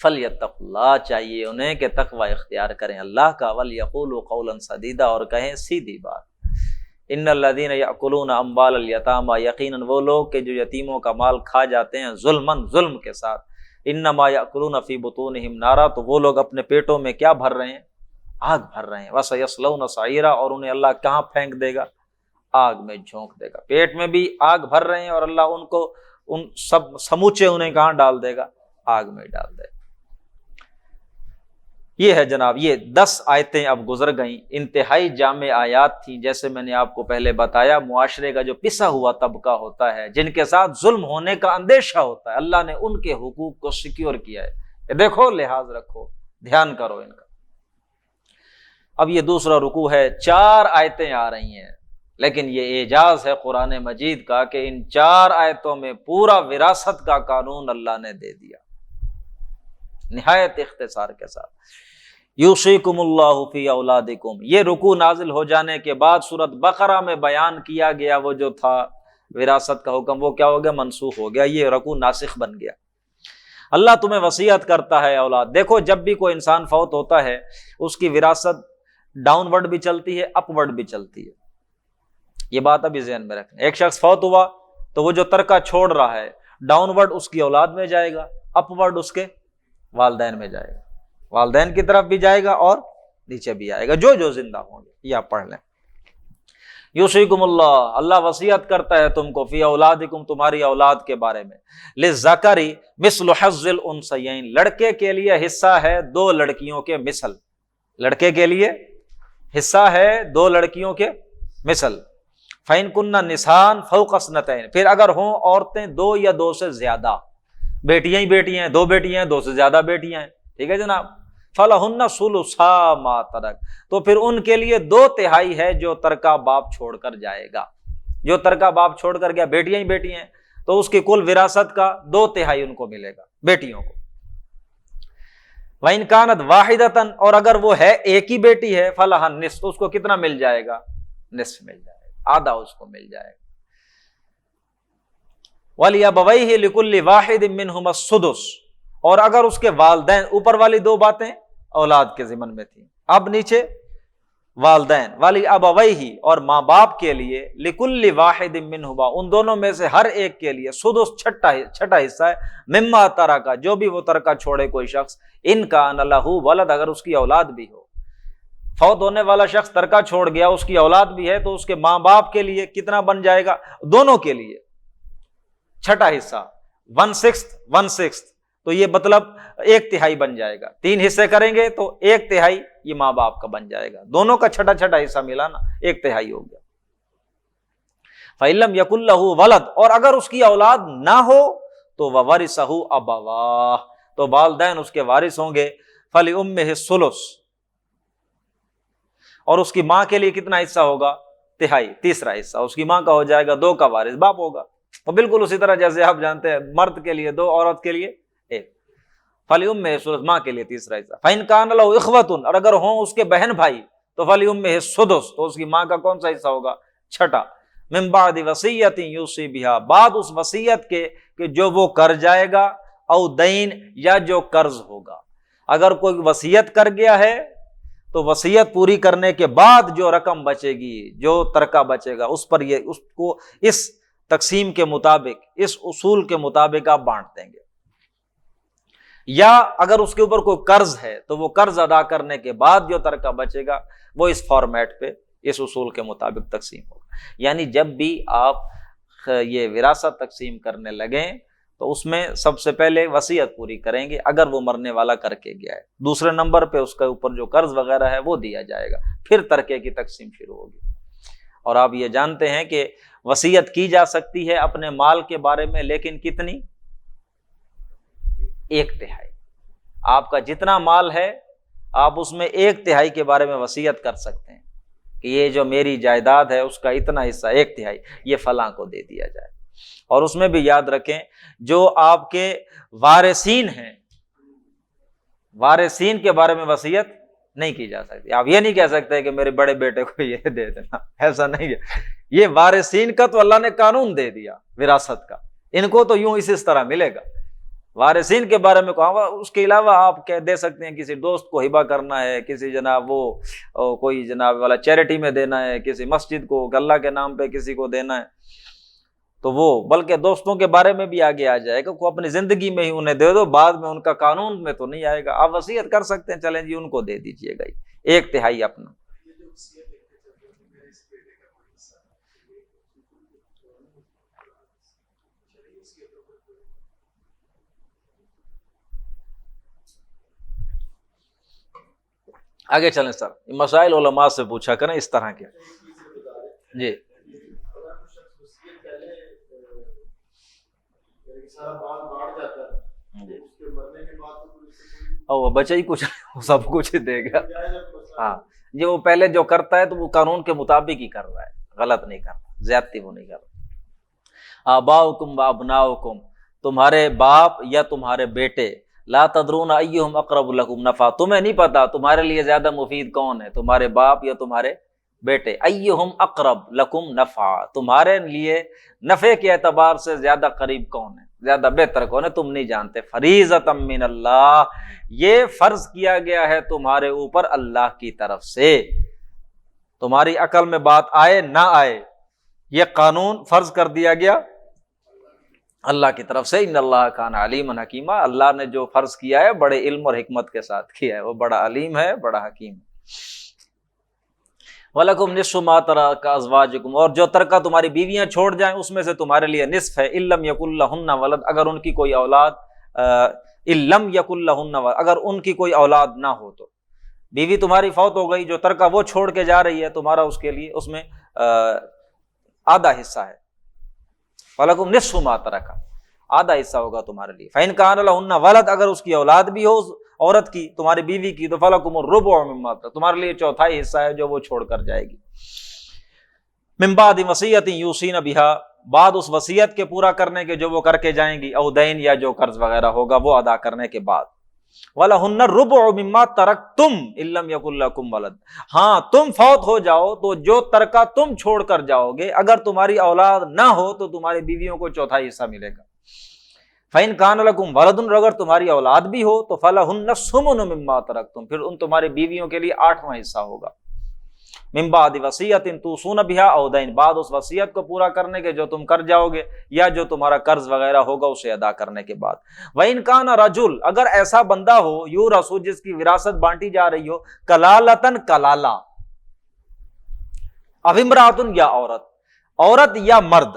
فَلْيَتَّقُوا اللہ چاہیے انہیں کہ تقوی اختیار کریں اللہ کا، وَلْيَقُولُوا قَوْلًا سَدِيدًا اور کہیں سیدھی بات، ان الذین یأکلون اموال الیتامی یقیناً وہ لوگ کہ جو یتیموں کا مال کھا جاتے ہیں ظلماً ظلم کے ساتھ، انما یأکلون فی بطونہم نارا تو وہ لوگ اپنے پیٹوں میں کیا بھر رہے ہیں؟ آگ بھر رہے ہیں، وسیصلون سعیرا اور انہیں اللہ کہاں پھینک دے گا؟ آگ میں جھونک دے گا، پیٹ میں بھی آگ بھر رہے ہیں اور اللہ ان کو ان سب سموچے انہیں کہاں ڈال دے گا؟ آگ میں ڈال دے گا۔ یہ ہے جناب، یہ 10 آیتیں اب گزر گئیں، انتہائی جامع آیات تھیں، جیسے میں نے آپ کو پہلے بتایا معاشرے کا جو پسا ہوا طبقہ ہوتا ہے، جن کے ساتھ ظلم ہونے کا اندیشہ ہوتا ہے، اللہ نے ان کے حقوق کو سیکیور کیا ہے کہ دیکھو لحاظ رکھو، دھیان کرو ان کا۔ اب یہ دوسرا رکوع ہے، 4 آیتیں آ رہی ہیں، لیکن یہ اعجاز ہے قرآن مجید کا کہ ان 4 آیتوں میں پورا وراثت کا قانون اللہ نے دے دیا نہایت اختصار کے ساتھ۔ یوصیکم اللہ فی اولادکم، یہ رکوع نازل ہو جانے کے بعد سورۃ بقرہ میں بیان کیا گیا وہ جو تھا وراثت کا حکم، وہ کیا ہو گیا؟ منسوخ ہو گیا، یہ رکوع ناسخ بن گیا۔ اللہ تمہیں وصیت کرتا ہے اولاد، دیکھو جب بھی کوئی انسان فوت ہوتا ہے اس کی وراثت ڈاؤن ورڈ بھی چلتی ہے، اپ ورڈ بھی چلتی ہے، یہ بات ابھی ذہن میں رکھیں۔ ایک شخص فوت ہوا تو وہ جو ترکہ چھوڑ رہا ہے ڈاؤن ورڈ اس کی اولاد میں جائے گا، اپ ورڈ اس کے والدین میں جائے گا، والدین کی طرف بھی جائے گا اور نیچے بھی آئے گا جو جو زندہ ہوں گے۔ یہ آپ پڑھ لیں، یوصیکم اللہ، اللہ وصیت کرتا ہے تم کو، فی اولادکم تمہاری اولاد کے بارے میں، للذکر مثل حظ الانثیین، لڑکے کے لیے حصہ ہے 2 لڑکیوں کے مثل، لڑکے کے لیے حصہ ہے 2 لڑکیوں کے مثل، فَإِن كُنَّ نِسَاءً فَوْقَ اثْنَتَيْنِ پھر اگر ہوں عورتیں 2 یا 2 سے زیادہ، بیٹیاں ہی بیٹیاں ہیں، 2 بیٹیاں ہیں، 2 سے زیادہ بیٹیاں ہیں، ٹھیک ہے جناب، فَلَهُنَّ ثُلُثَا مَا تَرَكَ تو پھر ان کے لیے 2/3 ہے جو ترکہ باپ چھوڑ کر جائے گا، جو ترکہ باپ چھوڑ کر گیا، بیٹیاں ہی بیٹیاں ہیں تو اس کی کل وراثت کا 2/3 ان کو ملے گا، بیٹیوں کو۔ وَإِن كَانَتْ وَاحِدَةً اور اگر وہ ہے ایک ہی بیٹی ہے، فَلَهَا النِّصْفُ اس کو کتنا مل جائے گا؟ نصف مل جائے گا، آدھا اس کو مل جائے گا۔ وَلِأَبَوَيْهِ لِكُلِّ وَاحِدٍ مِّنْهُمَا السُّدُسُ اور اگر اس کے والدین، اوپر والی 2 باتیں اولاد کے ضمن میں تھیں، اب نیچے والدین، وَلِأَبَوَيْهِ اور ماں باپ کے لیے، لِكُلِّ وَاحِدٍ مِّنْهُمَا ان دونوں میں سے ہر ایک کے لیے، سدس چھٹا حصہ ہے، مما ترکا جو بھی وہ ترکہ چھوڑے کوئی شخص، ان کان لہ ولد اگر اس کی اولاد بھی ہو، فوت ہونے والا شخص ترکہ چھوڑ گیا، اس کی اولاد بھی ہے تو اس کے ماں باپ کے لیے کتنا بن جائے گا؟ دونوں کے لیے چھٹا حصہ، 1/6 تو یہ مطلب 1/3 بن جائے گا، 3 حصے کریں گے تو 1/3 یہ ماں باپ کا بن جائے گا، دونوں کا چھٹا حصہ ملا نا، 1/3 ہو گیا۔ فَإِن لَّمْ يَكُن لَّهُ وَلَدٌ اور اگر اس کی اولاد نہ ہو تو وَوَرِثَهُ أَبَوَاهُ تو والدین اس کے وارث ہوں گے، فَلِأُمِّهِ الثُّلُثُ اور اس کی ماں کے لیے کتنا حصہ ہوگا؟ 1/3، تیسرا حصہ اس کی ماں کا ہو جائے گا، 2 کا وارث باپ ہوگا، اور بالکل اسی طرح جیسے آپ جانتے ہیں مرد کے لیے 2، عورت کے لیے 1، فَلِأُمِّهِ الثُّلُثُ ماں کے لیے تیسرا حصہ، فَإِن كَانَ لَهُ إِخْوَةٌ اور اگر ہوں اس کے بہن بھائی تو فَلِأُمِّهِ السُّدُسُ تو اس کی ماں کا کون سا حصہ ہوگا؟ چھٹا، مِن بَعْدِ وَصِيَّةٍ يُوصِي بِهَا بعد اس وصیت کے کہ جو وہ کر جائے گا، او دین یا جو قرض ہوگا، اگر کوئی وصیت کر گیا ہے تو وصیت پوری کرنے کے بعد جو رقم بچے گی، جو ترکہ بچے گا، اس پر یہ اس کو اس تقسیم کے مطابق، اس اصول کے مطابق آپ بانٹ دیں گے، یا اگر اس کے اوپر کوئی قرض ہے تو وہ قرض ادا کرنے کے بعد جو ترکہ بچے گا وہ اس فارمیٹ پہ، اس اصول کے مطابق تقسیم ہوگا۔ یعنی جب بھی آپ یہ وراثت تقسیم کرنے لگیں تو اس میں سب سے پہلے وصیت پوری کریں گے اگر وہ مرنے والا کر کے گیا ہے، دوسرے نمبر پہ اس کے اوپر جو قرض وغیرہ ہے وہ دیا جائے گا، پھر ترکے کی تقسیم شروع ہوگی۔ اور آپ یہ جانتے ہیں کہ وصیت کی جا سکتی ہے اپنے مال کے بارے میں، لیکن کتنی؟ 1/3۔ آپ کا جتنا مال ہے آپ اس میں 1/3 کے بارے میں وصیت کر سکتے ہیں کہ یہ جو میری جائیداد ہے اس کا اتنا حصہ 1/3 یہ فلاں کو دے دیا جائے۔ اور اس میں بھی یاد رکھیں جو آپ کے وارثین ہیں، وارثین کے بارے میں وصیت نہیں کی جا سکتی۔ آپ یہ نہیں کہہ سکتے کہ میرے بڑے بیٹے کو یہ دے دینا، ایسا نہیں ہے۔ یہ وارثین کا تو اللہ نے قانون دے دیا وراثت کا، ان کو تو یوں اس طرح ملے گا۔ وارثین کے بارے میں کہا، اس کے علاوہ آپ کہہ دے سکتے ہیں کسی دوست کو ہبہ کرنا ہے، کسی جناب وہ کوئی جناب والا چیریٹی میں دینا ہے، کسی مسجد کو اللہ کے نام پہ کسی کو دینا ہے، تو وہ بلکہ دوستوں کے بارے میں بھی آگے آ جائے گا، کو اپنی زندگی میں ہی انہیں دے دو، بعد میں ان کا قانون میں تو نہیں آئے گا۔ آپ وصیت کر سکتے ہیں، چلیں جی ان کو دے دیجئے گا 1/3 اپنا۔ آگے چلیں سر، مسائل علماء سے پوچھا کریں اس طرح کے۔ جی وہ بچہ ہی کچھ سب کچھ دے گا۔ ہاں یہ وہ پہلے جو کرتا ہے تو وہ قانون کے مطابق ہی کر رہا ہے، غلط نہیں کر رہا، زیادتی وہ نہیں کر رہا۔ آباؤکم و ابناؤکم، تمہارے باپ یا تمہارے بیٹے، لا تدرون ایہم اقرب لکم نفعا، تمہیں نہیں پتا تمہارے لیے زیادہ مفید کون ہے، تمہارے باپ یا تمہارے بیٹے۔ ایہم اقرب لکم نفعا، تمہارے لیے نفع کے اعتبار سے زیادہ قریب کون ہے، زیادہ بہتر کون ہے، تم نہیں جانتے۔ فریضۃ من اللہ، یہ فرض کیا گیا ہے تمہارے اوپر اللہ کی طرف سے، تمہاری عقل میں بات آئے نہ آئے، یہ قانون فرض کر دیا گیا اللہ کی طرف سے۔ ان اللہ کان علیما حکیما، اللہ نے جو فرض کیا ہے بڑے علم اور حکمت کے ساتھ کیا ہے، وہ بڑا علیم ہے، بڑا حکیم ہے۔ وَلَكُمْ نِصْفُ مَا تَرَكَ أَزْوَاجُكُمْ، اور جو ترکہ تمہاری بیویاں چھوڑ جائیں اس میں سے تمہارے لیے نصف ہے، إِن لَمْ يَكُن لَّهُنَّ وَلَدٌ، اگر ان کی کوئی اولاد، إِن لَمْ يَكُن لَّهُنَّ وَلَدٌ، اگر ان کی کوئی اولاد نہ ہو تو، بیوی تمہاری فوت ہو گئی، جو ترکہ وہ چھوڑ کے جا رہی ہے، تمہارا اس کے لیے اس میں آدھا حصہ ہے۔ وَلَكُمْ نِصْفُ مَا تَرَكَ، آدھا حصہ ہوگا تمہارے لیے۔ فَإِن كَانَ لَهُنَّ وَلَدٌ، اگر اس کی اولاد بھی ہو عورت کی، تمہاری بیوی کی، تو فَلَكُمُ الرُّبُعُ مِمَّا تَرَكَ، تمہارے لیے چوتھائی حصہ ہے جو وہ چھوڑ کر جائے گی۔ من بعد وصیت یوصین بها، بعد اس وصیت کے پورا کرنے کے جو وہ کر کے جائیں گی، او دین، یا جو قرض وغیرہ ہوگا وہ ادا کرنے کے بعد۔ وَلَهُنَّ الرُّبُعُ مِمَّا تَرَكْتُمْ إِن لَّمْ يَكُن لَّكُمْ وَلَدٌ، ہاں تم فوت ہو جاؤ تو جو ترکہ تم چھوڑ کر جاؤ گے، اگر تمہاری اولاد نہ ہو تو تمہاری بیویوں کو چوتھائی حصہ ملے گا۔ فَإِن كَانَ لَكُمْ وَلَدٌ، اگر تمہاری اولاد بھی ہو تو فَلَهُنَّ الثُّمُنُ مِمَّا تَرَكْتُمْ، پھر ان تمہاری بیویوں کے لیے 8واں حصہ ہوگا۔ من بعد وصیت توصون بها او دین، بعد اس وصیت کو پورا کرنے کے جو تم کر جاؤ گے یا جو تمہارا قرض وغیرہ ہوگا اسے ادا کرنے کے بعد۔ وَإِن كَانَ رَجُلٌ، اگر ایسا بندہ ہو، یورث، جس کی وراثت بانٹی جا رہی ہو، کلالتن، کلالہ، او امرأۃ، یا عورت، عورت یا مرد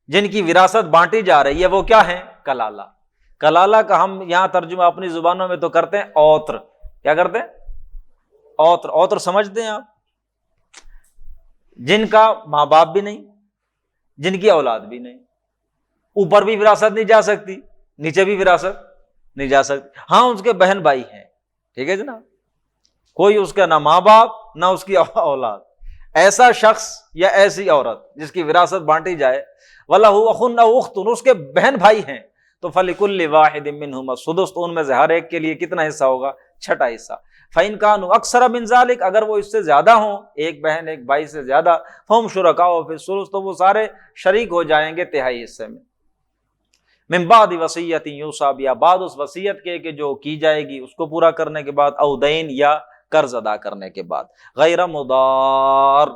جن کی وراثت بانٹی جا رہی ہے وہ کیا ہیں؟ کلالہ۔ کلالہ کا ہم یہاں ترجمہ اپنی زبانوں میں تو کرتے ہیں اوتر، کیا کرتے ہیں؟ اوتر۔ اوتر سمجھتے ہیں آپ؟ جن کا ماں باپ بھی نہیں، جن کی اولاد بھی نہیں، اوپر بھی وراثت نہیں جا سکتی، نیچے بھی وراثت نہیں جا سکتی، ہاں اس کے بہن بھائی ہیں، ٹھیک ہے جناب، کوئی اس کا نہ ماں باپ نہ اس کی اولاد، ایسا شخص یا ایسی عورت جس کی وراثت بانٹی جائے، وَلَهُ أَخٌ أَوْ أُخْتٌ، اس کے بہن بھائی ہیں، تو فَلِكُلِّ وَاحِدٍ مِّنْهُمَا السُّدُسُ، تو ان میں سے ہر ایک کے لیے کتنا حصہ ہوگا؟ 6واں حصہ۔ فَإِن كَانُوا أَكْثَرَ مِن ذَلِكَ، اگر وہ اس سے زیادہ ہوں، ایک بہن ایک بھائی سے زیادہ، فَهُمْ شُرَكَاءُ فِي الثُّلُثِ، تو وہ سارے شریک ہو جائیں گے تہائی حصے میں۔ من بعد وصیت یوصی بها، بعد اس وصیت کے کہ جو کی جائے گی اس کو پورا کرنے کے بعد، او دین، یا قرض ادا کرنے کے بعد، غیر مضار،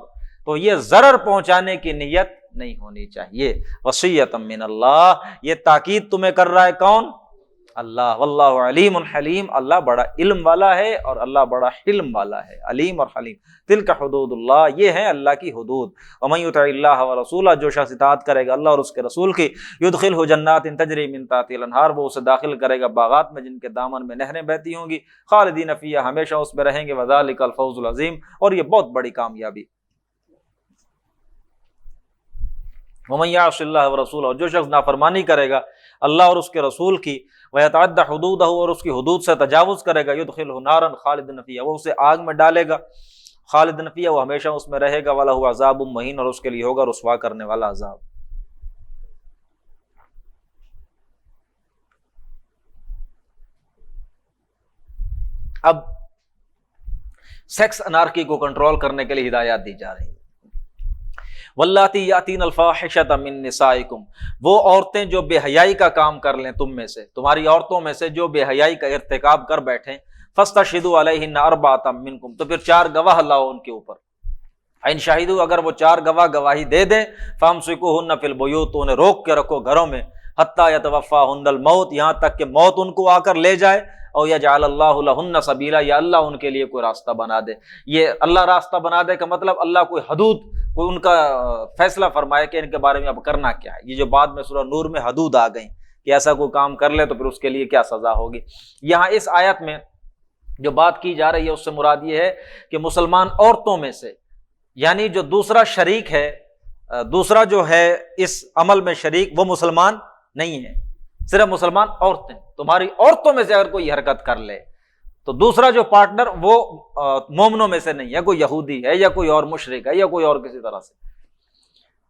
تو یہ ضرر پہنچانے کی نیت نہیں ہونی چاہیے۔ وصیت من اللہ، یہ تاکید تمہیں کر رہا ہے کون؟ اللہ واللہ علیم حلیم، اللہ بڑا علم والا ہے اور اللہ بڑا حلم والا ہے، علیم اور حلیم۔ تلک حدود اللہ، یہ ہے اللہ کی حدود۔ ومن یطع اللہ ورسولہ، جو شخص اطاعت کرے گا اللہ اور اس کے رسول کی، یدخلہ جنات تجری من تحتہا الانہار، وہ اسے داخل کرے گا باغات میں جن کے دامن میں نہریں بہتی ہوں گی، خالدین فیہا، ہمیشہ اس میں رہیں گے، وذالک الفوز العظیم، اور یہ بہت بڑی کامیابی۔ ومن یعص اللہ ورسولہ، جو شخص نافرمانی کرے گا اللہ اور اس کے رسول کی، ویتعدی حدودہ، اور اس کی حدود سے تجاوز کرے گا، یدخلہ نارا خالدین فیہا، وہ اسے آگ میں ڈالے گا، خالدین فیہا، وہ ہمیشہ اس میں رہے گا، ولہ عذاب مہین، اور اس کے لیے ہوگا رسوا کرنے والا عذاب۔ اب سیکس انارکی کو کنٹرول کرنے کے لیے ہدایات دی جا رہی ہیں۔ واللاتی یاتین الفاحشۃ من نسائکم، وہ عورتیں جو بے حیائی کا کام کر لیں تم میں سے، تمہاری عورتوں میں سے جو بے حیائی کا ارتکاب کر بیٹھیں، فاستشہدوا علیہن اربعۃ منکم، تو پھر 4 گواہ لاؤ ان کے اوپر۔ فإن شہدوا، اگر وہ 4 گواہ گواہی دے دیں، فامسکوہن فی البیوت، تو انہیں روک کے رکھو گھروں میں، حتی یتوفاہن الموت، یہاں تک کہ موت ان کو آ کر لے جائے، او یجعل اللہ لہن سبیلا، یا اللہ ان کے لیے کوئی راستہ بنا دے۔ یہ اللہ راستہ بنا دے کا مطلب اللہ کوئی حدود، کوئی ان کا فیصلہ فرمائے کہ ان کے بارے میں اب کرنا کیا ہے۔ یہ جو بعد میں سورہ نور میں حدود آ گئیں کہ ایسا کوئی کام کر لے تو پھر اس کے لیے کیا سزا ہوگی۔ یہاں اس آیت میں جو بات کی جا رہی ہے اس سے مراد یہ ہے کہ مسلمان عورتوں میں سے، یعنی جو دوسرا شریک ہے، دوسرا جو ہے اس عمل میں شریک، وہ مسلمان نہیں ہے، صرف مسلمان عورتیں۔ تمہاری عورتوں میں سے اگر کوئی حرکت کر لے تو دوسرا جو پارٹنر وہ مومنوں میں سے نہیں ہے، کوئی یہودی ہے یا کوئی اور مشرک ہے یا کوئی اور کسی طرح سے،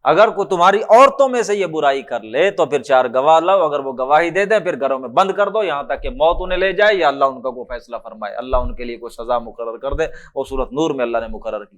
اگر کوئی تمہاری عورتوں میں سے یہ برائی کر لے تو پھر 4 گواہ لاؤ، اگر وہ گواہی دے دیں پھر گھروں میں بند کر دو یہاں تک کہ موت انہیں لے جائے یا اللہ ان کا کوئی فیصلہ فرمائے، اللہ ان کے لیے کوئی سزا مقرر کر دے، وہ سورۃ نور میں اللہ نے مقرر کی۔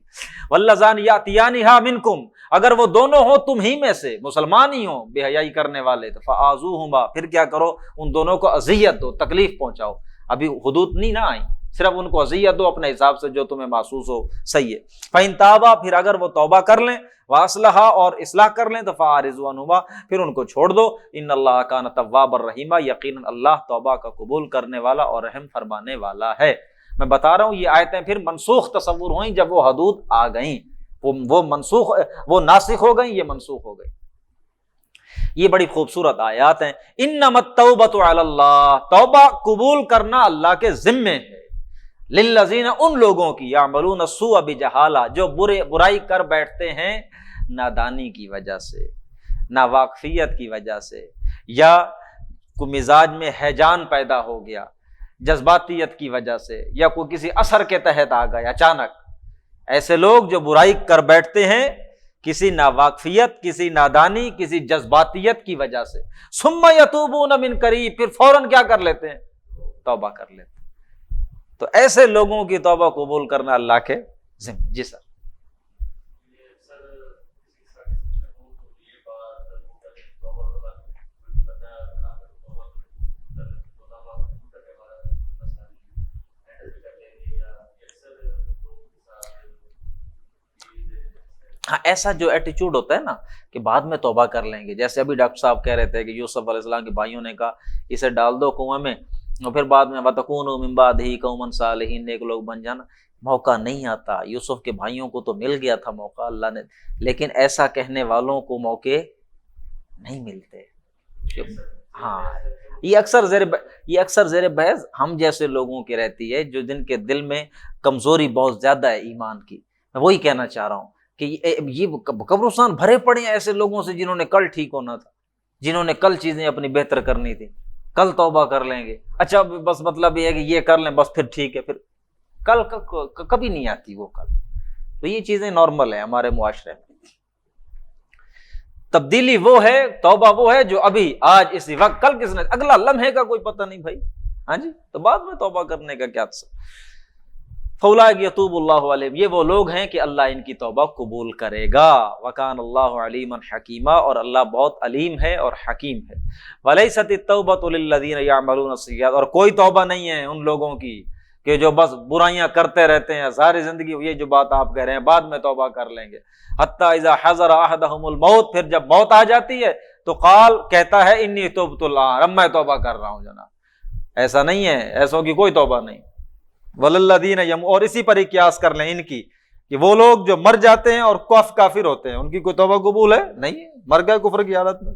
واللذان یاتیانھا منکم، اگر وہ دونوں ہوں تم ہی میں سے، مسلمان ہی ہوں بے حیائی کرنے والے، تو فآذوہما، پھر کیا کرو، ان دونوں کو اذیت دو، تکلیف پہنچاؤ۔ ابھی حدود نہیں نہ آئی، صرف ان کو اذیت دو اپنے حساب سے جو تمہیں محسوس ہو صحیح ہے۔ فإن تابا، پھر اگر وہ توبہ کر لیں، واصلحا، اور اصلاح کر لیں، تو فاعرضوا عنہما، پھر ان کو چھوڑ دو۔ ان اللہ کان توابا رحیما، یقیناً اللہ توبہ کا قبول کرنے والا اور رحم فرمانے والا ہے۔ میں بتا رہا ہوں یہ آیتیں پھر منسوخ تصور ہوئیں جب وہ حدود آ گئیں، وہ منسوخ، وہ ناسخ ہو گئیں، یہ منسوخ ہو گئی۔ یہ بڑی خوبصورت آیات ہیں۔ انما التوبۃ علی اللہ، توبہ قبول کرنا اللہ کے ذمے ہے، للذین، ان لوگوں کی، یعملون السوء بجہالہ، جو برائی کر بیٹھتے ہیں نادانی کی وجہ سے، ناواقفیت کی وجہ سے، یا کوئی مزاج میں ہیجان پیدا ہو گیا جذباتیت کی وجہ سے، یا کوئی کسی اثر کے تحت آ گئے اچانک۔ ایسے لوگ جو برائی کر بیٹھتے ہیں کسی ناواقفیت، کسی نادانی، کسی جذباتیت کی وجہ سے، ثم یتوبون من قریب، پھر فوراً کیا کر لیتے ہیں، توبہ کر لیتے ہیں۔ تو ایسے لوگوں کی توبہ قبول کرنا اللہ کے ذمہ۔ جی سر۔ ہاں، ایسا جو ایٹیچیوڈ ہوتا ہے نا کہ بعد میں توبہ کر لیں گے، جیسے ابھی ڈاکٹر صاحب کہہ رہے تھے کہ یوسف علیہ السلام کے بھائیوں نے کہا اسے ڈال دو کنویں میں، اور پھر بعد میں وَتَكُونُوا مِن بَعْدِهِ قَوْمًا صَالِحِينَ، نیک لوگ بن جانا۔ موقع نہیں آتا، یوسف کے بھائیوں کو تو مل گیا تھا موقع اللہ نے، لیکن ایسا کہنے والوں کو موقع نہیں ملتے۔ ہاں، یہ اکثر زیر بحث ہم جیسے لوگوں کی رہتی ہے، جو جن کے دل میں کمزوری بہت زیادہ ہے ایمان کی۔ میں وہی کہنا چاہ رہا ہوں کہ یہ قبرستان بھرے پڑے ہیں ایسے لوگوں سے جنہوں نے کل ٹھیک ہونا تھا، جنہوں نے کل چیزیں اپنی بہتر کرنی تھی، کل توبہ کر لیں گے، اچھا بس مطلب یہ ہے کہ یہ کر لیں بس پھر ٹھیک ہے، پھر کل کبھی نہیں آتی وہ کل۔ تو یہ چیزیں نارمل ہیں ہمارے معاشرے میں۔ تبدیلی وہ ہے، توبہ وہ ہے جو ابھی آج اسی وقت، کل کس نے، اگلا لمحے کا کوئی پتہ نہیں بھائی، ہاں جی، تو بعد میں توبہ کرنے کا کیا تصور۔ فَأُولَٰئِکَ یتوب اللہ علیہم، یہ وہ لوگ ہیں کہ اللہ ان کی توبہ قبول کرے گا۔ وَكَانَ اللَّهُ عَلِيمًا حَكِيمًا، اور اللہ بہت علیم ہے اور حکیم ہے۔ وَلَيْسَتِ التَّوْبَةُ لِلَّذِينَ يَعْمَلُونَ السَّيِّئَاتِ، اور کوئی توبہ نہیں ہے ان لوگوں کی کہ جو بس برائیاں کرتے رہتے ہیں ساری زندگی، یہ جو بات آپ کہہ رہے ہیں بعد میں توبہ کر لیں گے۔ حَتَّىٰ إِذَا حَضَرَ أَحَدَهُمُ الْمَوْتُ، پھر جب موت آ جاتی ہے تو قال، کہتا ہے انی تُبْتُ الآن، اب میں توبہ کر رہا ہوں جناب۔ ایسا نہیں ہے، ایسوں کی کوئی توبہ نہیں۔ وللذین اور اسی پر ہی قیاس کر لیں ان کی، کہ وہ لوگ جو مر جاتے ہیں اور کافر ہوتے ہیں، ان کی کوئی توبہ قبول ہے؟ نہیں ہے، مر گئے کفر کی حالت میں۔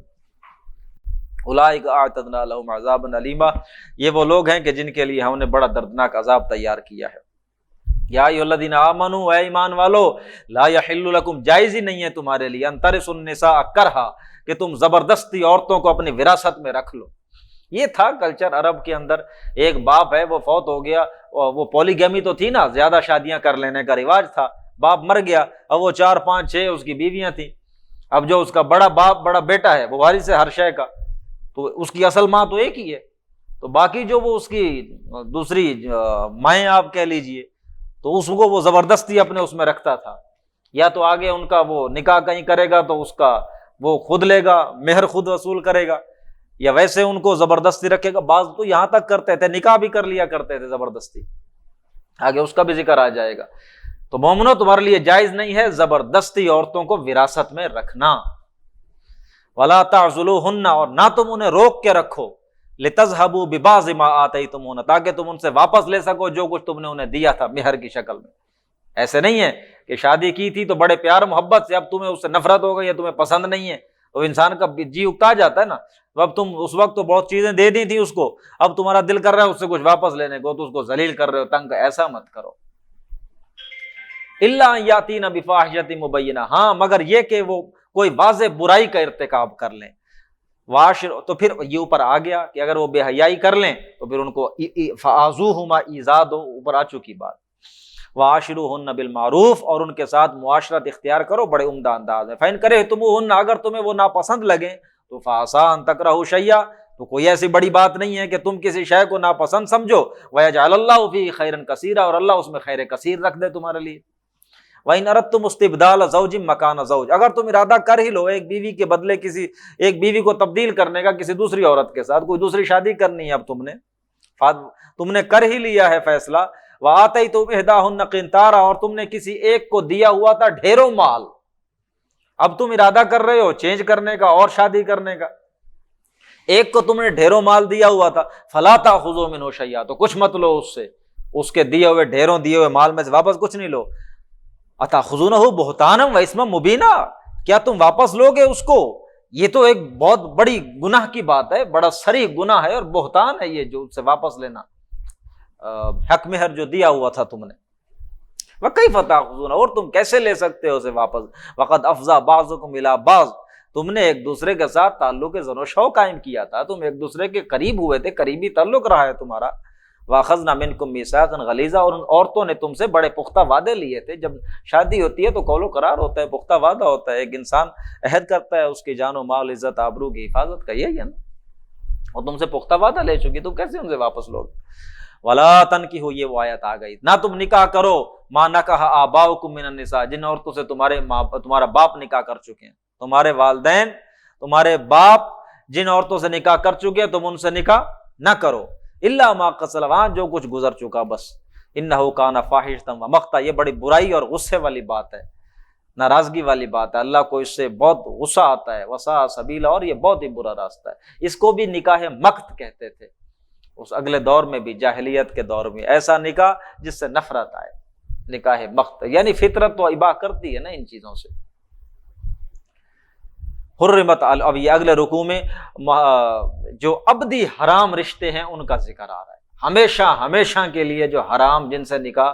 اولئک اعتدنا لهم عذابا الیما، یہ وہ لوگ ہیں کہ جن کے لیے ہم نے بڑا دردناک عذاب تیار کیا ہے۔ یا ایھا الذین آمنوا، اے ایمان والو، لا یحل لکم، جائز ہی نہیں ہے تمہارے لیے، ان ترثوا النساء کرہا، کہ تم زبردستی عورتوں کو اپنی وراثت میں رکھ لو۔ یہ تھا کلچر عرب کے اندر، ایک باپ ہے وہ فوت ہو گیا، وہ پولیگیمی تو تھی نا، زیادہ شادیاں کر لینے کا رواج تھا، باپ مر گیا، اب وہ 4 5 6 اس کی بیویاں تھیں، اب جو اس کا بڑا بیٹا ہے وہ وارث ہے ہر شے کا، تو اس کی اصل ماں تو ایک ہی ہے، تو باقی جو وہ اس کی دوسری مائیں آپ کہہ لیجئے، تو اس کو وہ زبردستی اپنے اس میں رکھتا تھا، یا تو آگے ان کا وہ نکاح کہیں کرے گا تو اس کا وہ خود لے گا، مہر خود وصول کرے گا، یا ویسے ان کو زبردستی رکھے گا۔ بعض تو یہاں تک کرتے تھے نکاح بھی کر لیا کرتے تھے زبردستی، آگے اس کا بھی ذکر آ جائے گا۔ تو مومنو تمہارے لیے جائز نہیں ہے زبردستی عورتوں کو وراثت میں رکھنا۔ ولا تعضلوہن، اور نہ تم انہیں روک کے رکھو، لتذہبوا ببعض ما آتیتموہن، تاکہ تم ان سے واپس لے سکو جو کچھ تم نے انہیں دیا تھا مہر کی شکل میں۔ ایسے نہیں ہے کہ شادی کی تھی تو بڑے پیار محبت سے، اب تمہیں اس سے نفرت ہو گئی یا تمہیں پسند نہیں ہے، تو انسان کا جی اکتا جاتا ہے نا، اب تم اس وقت تو بہت چیزیں دے دی تھی اس کو، اب تمہارا دل کر رہا ہے اس سے کچھ واپس لینے کو، تو اس کو ذلیل کر رہے ہو، تنگ، ایسا مت کرو۔ الا ان یاتین بفاحشۃ مبینہ، ہاں مگر یہ کہ وہ کوئی واضح برائی کا ارتکاب کر لیں، تو پھر یہ اوپر آ گیا کہ اگر وہ بے حیائی کر لیں تو پھر ان کو فآذوہما، ایذا دو، اوپر آ چکی بات۔ وعاشروہن بالمعروف، اور ان کے ساتھ معاشرت اختیار کرو بڑے عمدہ انداز میں۔ فإن کرہتموہن، اگر تمہیں وہ ناپسند لگیں تو فعسیٰ ان تکرہوا شیئا، تو کوئی ایسی بڑی بات نہیں ہے کہ تم کسی شے کو ناپسند سمجھو، ویجعل اللہ فیہ خیرا کثیرا، اور اللہ اس میں خیر کثیر رکھ دے تمہارے لیے۔ وَإِنْ أَرَدْتُمُ اسْتِبْدَالَ زَوْجٍ مَكَانَ زَوْجٍ، اگر تم ارادہ کر ہی لو ایک بیوی کے بدلے ایک بیوی کو تبدیل کرنے کا کسی دوسری عورت کے ساتھ، کوئی دوسری شادی کرنی ہے، اب تم نے کر ہی لیا ہے فیصلہ، وَآتَيْتُمْ إِحْدَاهُنَّ قِنْطَارًا، اور تم نے کسی ایک کو دیا ہوا تھا ڈھیروں مال، اب تم ارادہ کر رہے ہو چینج کرنے کا اور شادی کرنے کا، ایک کو تم نے ڈھیروں مال دیا ہوا تھا، فَلَا تَأْخُذُوا مِنْهُ شَيْئًا، تو کچھ مت لو اس سے، اس کے دیے ہوئے ڈھیروں دیے ہوئے مال میں سے واپس کچھ نہیں لو۔ اتاخذونہ بہتانا و اسما مبینا، کیا تم واپس لوگے اس کو؟ یہ تو ایک بہت بڑی گناہ کی بات ہے، بڑا صریح گناہ ہے اور بہتان ہے یہ، جو اس سے واپس لینا حق مہر جو دیا ہوا تھا تم نے۔ وکیف تاخذونہ، اور تم کیسے لے سکتے ہو اسے واپس؟ وقد افضى بعضکم الی بعض، تم نے ایک دوسرے کے ساتھ تعلق زن و شو قائم کیا تھا، تم ایک دوسرے کے قریب ہوئے تھے، قریبی تعلق رہا ہے تمہارا۔ واخذنا منکم میثاقا غلیظا، اور ان عورتوں نے تم سے بڑے پختہ وعدے لیے تھے۔ جب شادی ہوتی ہے تو قول و قرار ہوتا ہے، پختہ وعدہ ہوتا ہے، ایک انسان عہد کرتا ہے اس کی جان و مال، عزت آبرو کی حفاظت کا، یہی ہے نا، اور تم سے پختہ وعدہ لے چکی، تم کیسے ان سے واپس لوگے؟ ولا تنکحوا، یہ وہ آیت آ گئی، نہ تم نکاح کرو ما نکح آباؤکم من النساء، جن عورتوں سے تمہارا باپ نکاح کر چکے ہیں، تمہارے والدین، تمہارے باپ جن عورتوں سے نکاح کر چکے ہیں تم ان سے نکاح نہ کرو، الا ما قد سلف، جو کچھ گزر چکا بس، انہ کان فاحشۃ و مقتا، یہ بڑی برائی اور غصے والی بات ہے، ناراضگی والی بات ہے، اللہ کو اس سے بہت غصہ آتا ہے، وساء سبیلا، اور یہ بہت ہی برا راستہ ہے۔ اس کو بھی نکاح مقت کہتے تھے اس اگلے دور میں بھی، جاہلیت کے دور میں، ایسا نکاح جس سے نفرت آئے، نکاح مقت، یعنی فطرت تو اباح کرتی ہے نا ان چیزوں سے۔ حرمت، اب یہ اگلے رکوع میں جو ابدی حرام رشتے ہیں ان کا ذکر آ رہا ہے، ہمیشہ ہمیشہ کے لیے جو حرام، جن سے نکاح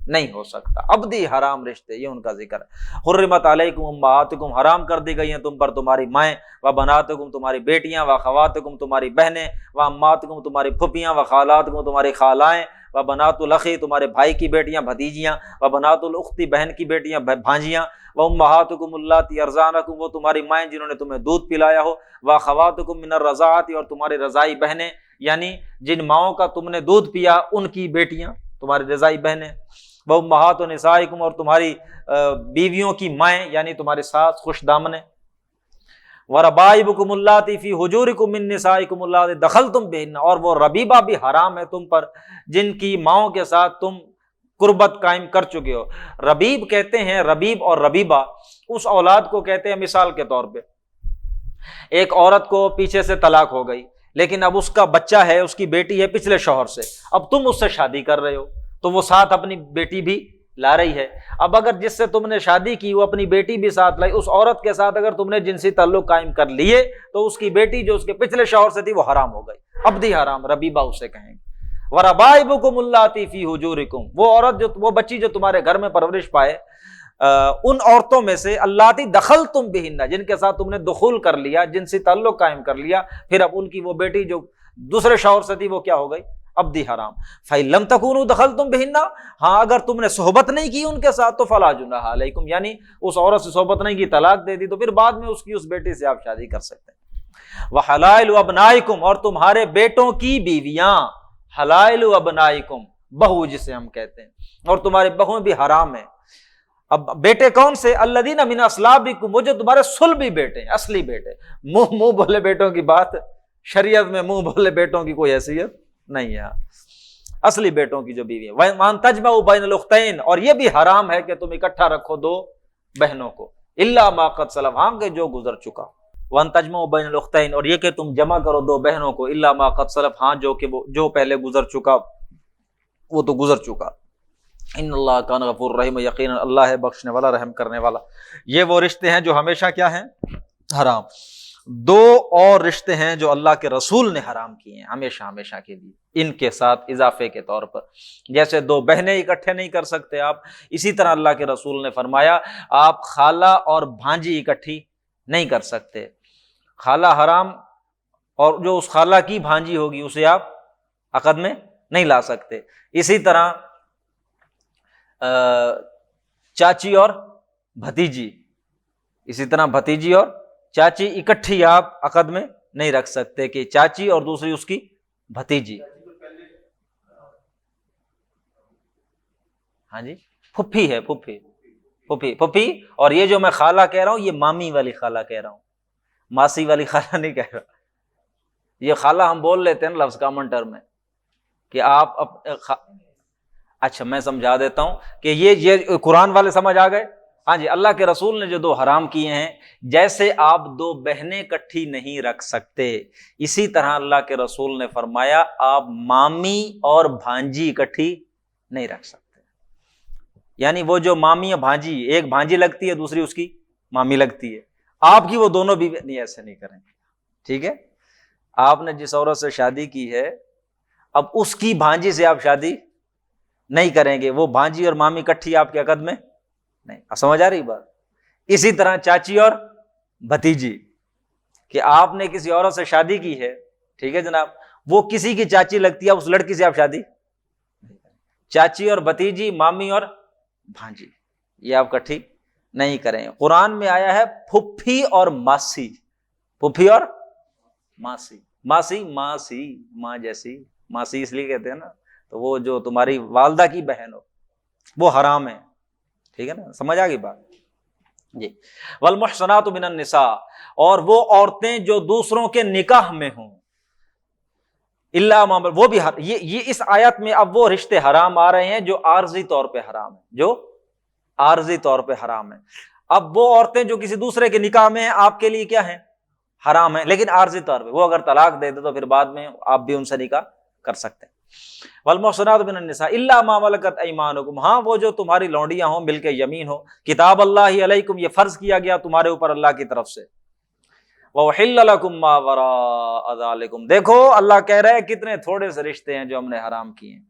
نہیں ہو سکتا، ابدی حرام رشتے، یہ ان کا ذکر ہے۔ حرمت علیکم امہاتکم، حرام کر دی گئی ہیں تم پر تمہاری مائیں، و بناتکم، تمہاری بیٹیاں، و خواتکم، تمہاری بہنیں، و اماتکم، تمہاری پھپھیاں، و خالاتکم، تمہاری خالائیں، و بنات الاخی، تمہارے بھائی کی بیٹیاں بھتیجیاں، و بنات الاختی، بہن کی بیٹیاں بھانجیاں، و امہاتکم اللاتی ارضعنکم، وہ تمہاری مائیں جنہوں نے تمہیں دودھ پلایا ہو، و اخواتکم من الرضاعۃ، اور تمہاری رضائی بہنیں، یعنی جن ماؤں کا تم نے دودھ پیا ان کی بیٹیاں تمہاری رضائی بہنیں، و امہات نسائکم، اور تمہاری بیویوں کی مائیں یعنی تمہارے ساس خوش دامنیں، وربائبکم اللاتی فی حجورکم من نسائکم اللاتی دخلتم بہن، اور وہ ربیبہ بھی حرام ہے تم پر جن کی ماؤں کے ساتھ تم قربت قائم کر چکے ہو۔ ربیب کہتے ہیں، ربیب اور ربیبہ اس اولاد کو کہتے ہیں، مثال کے طور پہ ایک عورت کو پیچھے سے طلاق ہو گئی، لیکن اب اس کا بچہ ہے، اس کی بیٹی ہے پچھلے شوہر سے، اب تم اس سے شادی کر رہے ہو تو وہ ساتھ اپنی بیٹی بھی لا رہی ہے۔ اب اگر جس سے تم نے شادی کی وہ اپنی بیٹی بھی ساتھ لائی، اس عورت کے ساتھ اگر تم نے جنسی تعلق قائم کر لیے تو اس کی بیٹی جو اس کے پچھلے شوہر سے تھی وہ حرام ہو گئی، عبدی حرام، ربیبہ اسے کہیں گے۔ وَرَبَائِبُكُمُ اللَّاتِي فِي حُجُورِكُمْ، وہ عورت جو، وہ بچی جو تمہارے گھر میں پرورش پائے، ان عورتوں میں سے اللَّاتِي دَخَلْتُمْ بِهِنَّ، جن کے ساتھ تم نے دخول کر لیا، جنسی تعلق قائم کر لیا، پھر اب ان کی وہ بیٹی جو دوسرے شوہر سے تھی وہ کیا ہو گئی؟ عبدی حرام۔ فَإِن لَمْ تَكُونُوا دَخَلْتُمْ بِهِنَّ، ہاں اگر تم نے صحبت نہیں کی ان کے ساتھ تو فَلَا جُنَاحَ عَلَيْكُمْ، یعنی اس عورت سے صحبت نہیں کی، طلاق دے دی، تو پھر بعد میں اس کی اس بیٹی سے آپ شادی کر سکتے ہیں۔ وَحَلَائِلُ أَبْنَائِكُمْ، اور تمہارے بیٹوں کی بیویاں، حلائل أَبْنَائِكُمْ، بہو جسے ہم کہتے ہیں، اور تمہارے بہویں بھی حرام ہیں۔ اب بیٹے کون سے؟ الذین من اصلابکم، وہ جو تمہارے صلبی بیٹے ہیں، اصلی بیٹے۔ منہ بولے بیٹوں کی بات شریعت میں، منہ بولے بیٹوں کی کوئی حیثیت نہیں ہے، اصلی بیٹوں کی جو بیوی ہے۔ وَأَن تَجْمَعُوا بَيْنَ الْأُخْتَيْنِ، اور یہ بھی حرام ہے کہ تم اکٹھا رکھو دو بہنوں کو، إِلَّا مَا قَدْ سَلَفَ، ہاں کہ جو گزر چکا۔ وَأَن تَجْمَعُوا بَيْنَ الْأُخْتَيْنِ، اور یہ کہ تم جمع کرو دو بہنوں کو، إِلَّا مَا قَدْ سَلَفَ، ہاں جو کہ جو پہلے گزر چکا وہ تو گزر چکا۔ ان اللہ کان غفور رحیم، یقینا اللہ ہے بخشنے والا رحم کرنے والا۔ یہ وہ رشتے ہیں جو ہمیشہ کیا ہیں؟ حرام۔ دو اور رشتے ہیں جو اللہ کے رسول نے حرام کیے ہیں ہمیشہ ہمیشہ کے لیے، ان کے ساتھ اضافے کے طور پر، جیسے دو بہنیں اکٹھے نہیں کر سکتے آپ، اسی طرح اللہ کے رسول نے فرمایا آپ خالہ اور بھانجی اکٹھی نہیں کر سکتے، خالہ حرام، اور جو اس خالہ کی بھانجی ہوگی اسے آپ عقد میں نہیں لا سکتے۔ اسی طرح چاچی اور بھتیجی، اسی طرح بھتیجی اور چاچی اکٹھی آپ عقد میں نہیں رکھ سکتے کہ چاچی اور دوسری اس کی بھتیجی۔ ہاں جی، پھپھی ہے، پھپھی، اور یہ جو میں خالہ کہہ رہا ہوں یہ مامی والی خالہ کہہ رہا ہوں، ماسی والی خالہ نہیں کہہ رہا۔ یہ خالہ ہم بول لیتے ہیں لفظ کامن ٹرم میں کہ آپ اچھا میں سمجھا دیتا ہوں کہ یہ قرآن والے سمجھ آ گئے۔ ہاں جی، اللہ کے رسول نے جو دو حرام کیے ہیں، جیسے آپ دو بہنیں اکٹھی نہیں رکھ سکتے، اسی طرح اللہ کے رسول نے فرمایا آپ مامی اور بھانجی اکٹھی نہیں رکھ سکتے۔ یعنی وہ جو مامی اور بھانجی، ایک بھانجی لگتی ہے دوسری اس کی مامی لگتی ہے، آپ کی وہ دونوں بھی نہیں، ایسے نہیں کریں گے، ٹھیک ہے؟ آپ نے جس عورت سے شادی کی ہے اب اس کی بھانجی سے آپ شادی نہیں کریں گے، وہ بھانجی اور مامی اکٹھی آپ کے عقد میں نہیں۔ سمجھ آ رہی بات؟ اسی طرح چاچی اور بھتیجی، کہ آپ نے کسی عورت سے شادی کی ہے، ٹھیک ہے جناب، وہ کسی کی چاچی لگتی ہے، اس لڑکی سے آپ شادی، چاچی اور بھتیجی، مامی اور بھانجی، یہ آپ اکٹھی نہیں کریں۔ قرآن میں آیا ہے پھپھی اور ماسی، پھپھی اور ماسی، ماسی ماں جیسی، ماسی اس لیے کہتے ہیں نا، تو وہ جو تمہاری والدہ کی بہن ہو وہ حرام ہے، ٹھیک ہے نا؟ سمجھ آ گئی بات جی۔ والمحصنات من النساء، اور وہ عورتیں جو دوسروں کے نکاح میں ہوں، الا ما، وہ بھی یہ اس آیت میں اب وہ رشتے حرام آ رہے ہیں جو عارضی طور پہ حرام ہیں، جو عارضی طور پہ حرام ہیں۔ اب وہ عورتیں جو کسی دوسرے کے نکاح میں ہیں آپ کے لیے کیا ہیں؟ حرام ہیں، لیکن عارضی طور پہ، وہ اگر طلاق دے دے تو پھر بعد میں آپ بھی ان سے نکاح کر سکتے ہیں۔ والمحصنات من النساء الا ما ملکت ایمانکم، ہاں وہ جو تمہاری لونڈیاں ہوں، ملک یمین ہو، کتاب اللہ علیکم، یہ فرض کیا گیا تمہارے اوپر اللہ کی طرف سے۔ وَأُحِلَّ لَكُم مَّا وَرَاءَ ذَلِكُمْ، دیکھو اللہ کہہ رہے ہیں کتنے تھوڑے سے رشتے ہیں جو ہم نے حرام کیے ہیں،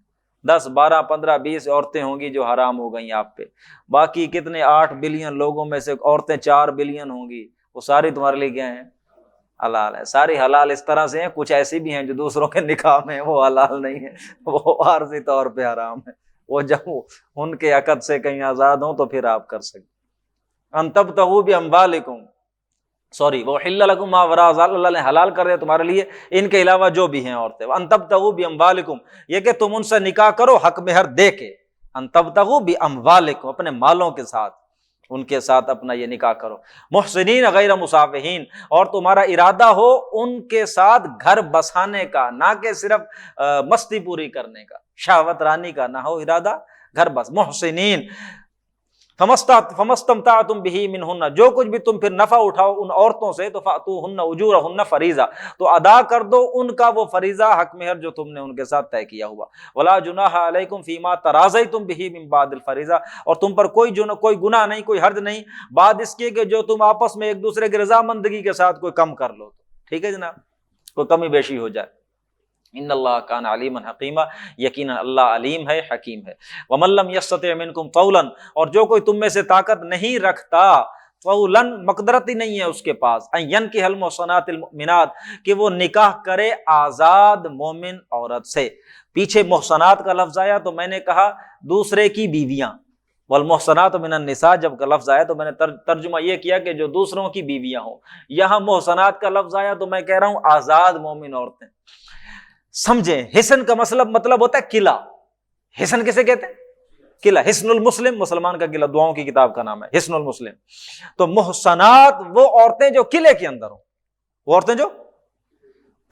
10 12 15 20 عورتیں ہوں گی جو حرام ہو گئیں آپ پہ، باقی کتنے 8 بلین لوگوں میں سے عورتیں 4 بلین ہوں گی، وہ ساری تمہارے لیے کیا ہیں؟ حلال ہے۔ ساری حلال اس طرح سے ہیں، کچھ ایسی بھی ہیں جو دوسروں کے نکاح میں ہیں، وہ حلال نہیں ہے، وہ عارضی طور پہ حرام ہے، وہ جب ان کے عقد سے کہیں آزاد ہوں تو پھر آپ کر سکتے۔ ان تبتغوا باموالکم، وَأُحِلَّ لَكُم مَّا وَرَاءَ ذَلِكَ، اللہ نے حلال کر دیا تمہارے لیے ان کے علاوہ جو بھی ہیں عورتیں۔ ان تبتغوا باموالکم، یہ کہ تم ان سے نکاح کرو حق مہر دے کے، ان تبتغوا باموالکم، اپنے مالوں کے ساتھ ان کے ساتھ اپنا یہ نکاح کرو، محسنین غیر مصافحین، اور تمہارا ارادہ ہو ان کے ساتھ گھر بسانے کا، نہ کہ صرف مستی پوری کرنے کا، شہوت رانی کا نہ ہو ارادہ، گھر بس، محسنین فمستمتعتم بہ منہن، جو کچھ بھی تم پھر نفع اٹھاؤ ان عورتوں سے تو فاتوہن اجورہن فریضہ، تو ادا کر دو ان کا وہ فریضہ حق مہر جو تم نے ان کے ساتھ طے کیا ہوا۔ ولا جناح علیکم فیما تراضیتم بہ من بعد الفریضہ، اور تم پر کوئی گناہ نہیں، کوئی حرج نہیں بعد اس کے کہ جو تم آپس میں ایک دوسرے کی رضامندگی کے ساتھ کوئی کم کر لو، ٹھیک ہے جناب، کوئی کمی بیشی ہو جائے۔ ان اللہ کان علیما حکیما، یقینا اللہ علیم ہے، حکیم ہے۔ ومن لم یستطع منکم طولا، اور جو کوئی تم میں سے طاقت نہیں رکھتا، طولا مقدرت ہی نہیں ہے اس کے پاس، ان ینکح المحصنات المؤمنات، کہ وہ نکاح کرے آزاد مومن عورت سے۔ پیچھے محصنات کا لفظ آیا تو میں نے کہا دوسرے کی بیویاں، والمحصنات من النساء جب کا لفظ آیا تو میں نے ترجمہ یہ کیا کہ جو دوسروں کی بیویاں ہوں۔ یہاں محصنات کا لفظ آیا تو میں کہہ رہا ہوں آزاد مومن عورتیں۔ سمجھیں، حسن کا مطلب ہوتا ہے قلعہ۔ حسن کسے کہتے ہیں؟ قلعہ۔ حسن المسلم مسلمان کا قلعہ، دعاؤں کی کتاب کا نام ہے حسن المسلم۔ تو محصنات وہ عورتیں جو قلعے کے اندر ہوں، وہ عورتیں جو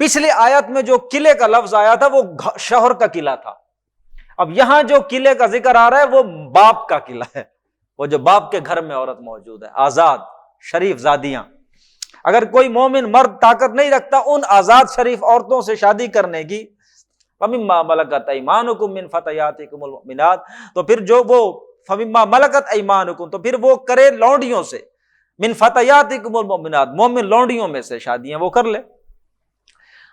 پچھلی آیت میں جو قلعے کا لفظ آیا تھا وہ شوہر کا قلعہ تھا، اب یہاں جو قلعے کا ذکر آ رہا ہے وہ باپ کا قلعہ ہے، وہ جو باپ کے گھر میں عورت موجود ہے، آزاد شریف زادیاں۔ اگر کوئی مومن مرد طاقت نہیں رکھتا ان آزاد شریف عورتوں سے شادی کرنے کی، فَمِمَّا مَلَكَتْ أَيْمَانُكُم مِّن فَتَيَاتِكُمُ الْمُؤْمِنَاتِ، تو پھر جو وہ فَمِمَّا مَلَكَتْ أَيْمَانُكُم، تو پھر وہ کرے لونڈیوں سے، مِّن فَتَيَاتِكُمُ الْمُؤْمِنَاتِ، مومن لونڈیوں میں سے شادیاں وہ کر لے۔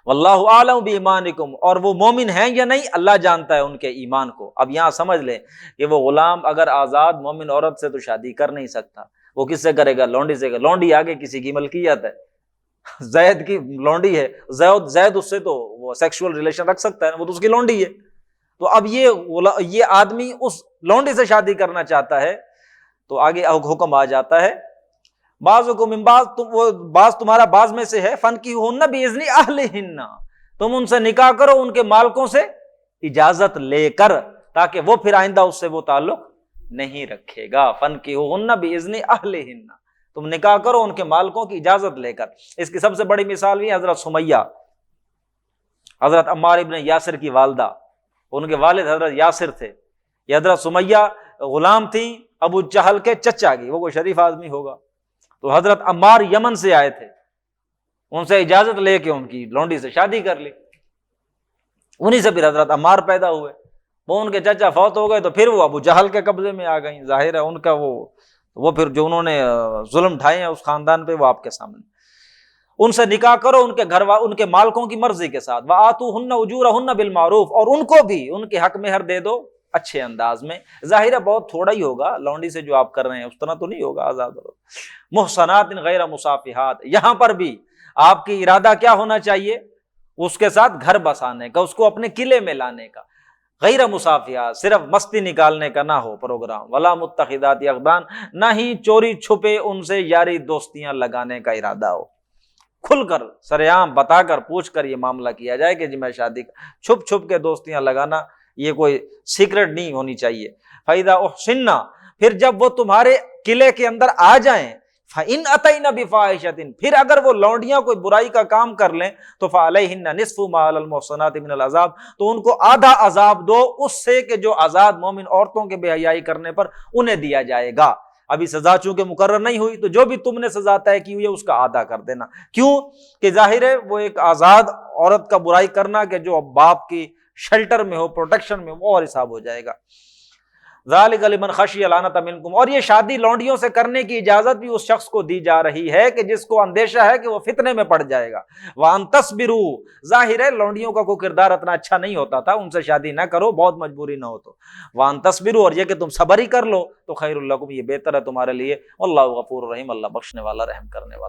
واللہ اعلم بایمانکم، اور وہ مومن ہیں یا نہیں اللہ جانتا ہے ان کے ایمان کو۔ اب یہاں سمجھ لیں کہ وہ غلام اگر آزاد مومن عورت سے تو شادی کر نہیں سکتا، وہ کس سے کرے گا؟ لونڈی سے۔ لونڈی آگے کسی کی ملکیت ہے، زید کی لونڈی ہے، زید اس سے تو وہ سیکشول ریلیشن رکھ سکتا ہے، وہ تو اس کی لونڈی ہے۔ تو اب یہ آدمی اس لونڈی سے شادی کرنا چاہتا ہے تو آگے حکم آ جاتا ہے بعضکم من بعض، بعض تمہارا بعض میں سے ہے، فنکحوہن باذن اہلہن، تم ان سے نکاح کرو ان کے مالکوں سے اجازت لے کر، تاکہ وہ پھر آئندہ اس سے وہ تعلق نہیں رکھے گا۔ فنکحوہن باذن اہلہن، تم نکاح کرو ان کے مالکوں کی اجازت لے کر۔ اس کی سب سے بڑی مثال بھی حضرت سمیہ، حضرت عمار ابن یاسر کی والدہ، ان کے والد حضرت یاسر تھے، یہ حضرت سمیہ غلام تھی ابو جہل کے چچا کی، وہ کوئی شریف آدمی ہوگا، تو حضرت عمار یمن سے آئے تھے، ان سے اجازت لے کے ان کی لونڈی سے شادی کر لی، انہی سے پھر حضرت عمار پیدا ہوئے۔ وہ ان کے چچا فوت ہو گئے تو پھر وہ ابو جہل کے قبضے میں آ گئیں، ظاہر ہے ان کا وہ پھر جو انہوں نے ظلم ڈھائے ہیں اس خاندان پہ وہ آپ کے سامنے۔ ان سے نکاح کرو ان کے ان کے مالکوں کی مرضی کے ساتھ، وآتوہن اجورہن بالمعروف، اور ان کو بھی ان کے حق مہر دے دو اچھے انداز میں۔ ظاہر ہے بہت تھوڑا ہی ہوگا، لونڈی سے جو آپ کر رہے ہیں اس طرح تو نہیں ہوگا، آزاد ہو۔ محصنات غیر مصافحات، یہاں پر بھی آپ کی ارادہ کیا ہونا چاہیے؟ اس کے ساتھ گھر بسانے کا، اس کو اپنے قلعے میں لانے کا۔ غیر مصافحات صرف مستی نکالنے کا نہ ہو پروگرام، ولا متخذات اخدان، نہ ہی چوری چھپے ان سے یاری دوستیاں لگانے کا ارادہ ہو، کھل کر سریعام بتا کر پوچھ کر یہ معاملہ کیا جائے کہ جی میں شادی، چھپ چھپ کے دوستیاں لگانا یہ کوئی سیکرٹ نہیں ہونی چاہیے۔ فَإِذَا أُحْصِنَّ، پھر جب وہ تمہارے قلعے کے اندر آ جائیں، فَإِنْ أَتَيْنَ بِفَاحِشَةٍ، پھر اگر وہ لونڈیاں کوئی برائی کا کام کر لیں تو فَعَلَيْهِنَّ نِصْفُ مَا عَلَى الْمُحْصَنَاتِ مِنَ الْعَذَابِ، تو ان کو آدھا عذاب دو اس سے کہ جو آزاد مومن عورتوں کے بے حیائی کرنے پر انہیں دیا جائے گا۔ ابھی سزا چونکہ مقرر نہیں ہوئی تو جو بھی تم نے سزا طے کی ہوئی ہے اس کا آدھا کر دینا۔ کیوں کہ ظاہر ہے وہ ایک آزاد عورت کا برائی کرنا کہ جو باپ کی شیلٹر میں ہو، پروٹیکشن میں، وہ اور حساب ہو جائے گا۔ ذالک لمن خشی العنت منکم، اور یہ شادی لونڈیوں سے کرنے کی اجازت بھی اس شخص کو دی جا رہی ہے کہ جس کو اندیشہ ہے کہ وہ فتنے میں پڑ جائے گا۔ وان تصبروا، ظاہر ہے لونڈیوں کا کوئی کردار اتنا اچھا نہیں ہوتا تھا، ان سے شادی نہ کرو، بہت مجبوری نہ ہو تو۔ وان تصبروا، اور یہ کہ تم صبر ہی کر لو تو خیر لکم، یہ بہتر ہے تمہارے لیے۔ واللہ غفور رحیم، اللہ بخشنے والا رحم کرنے والا۔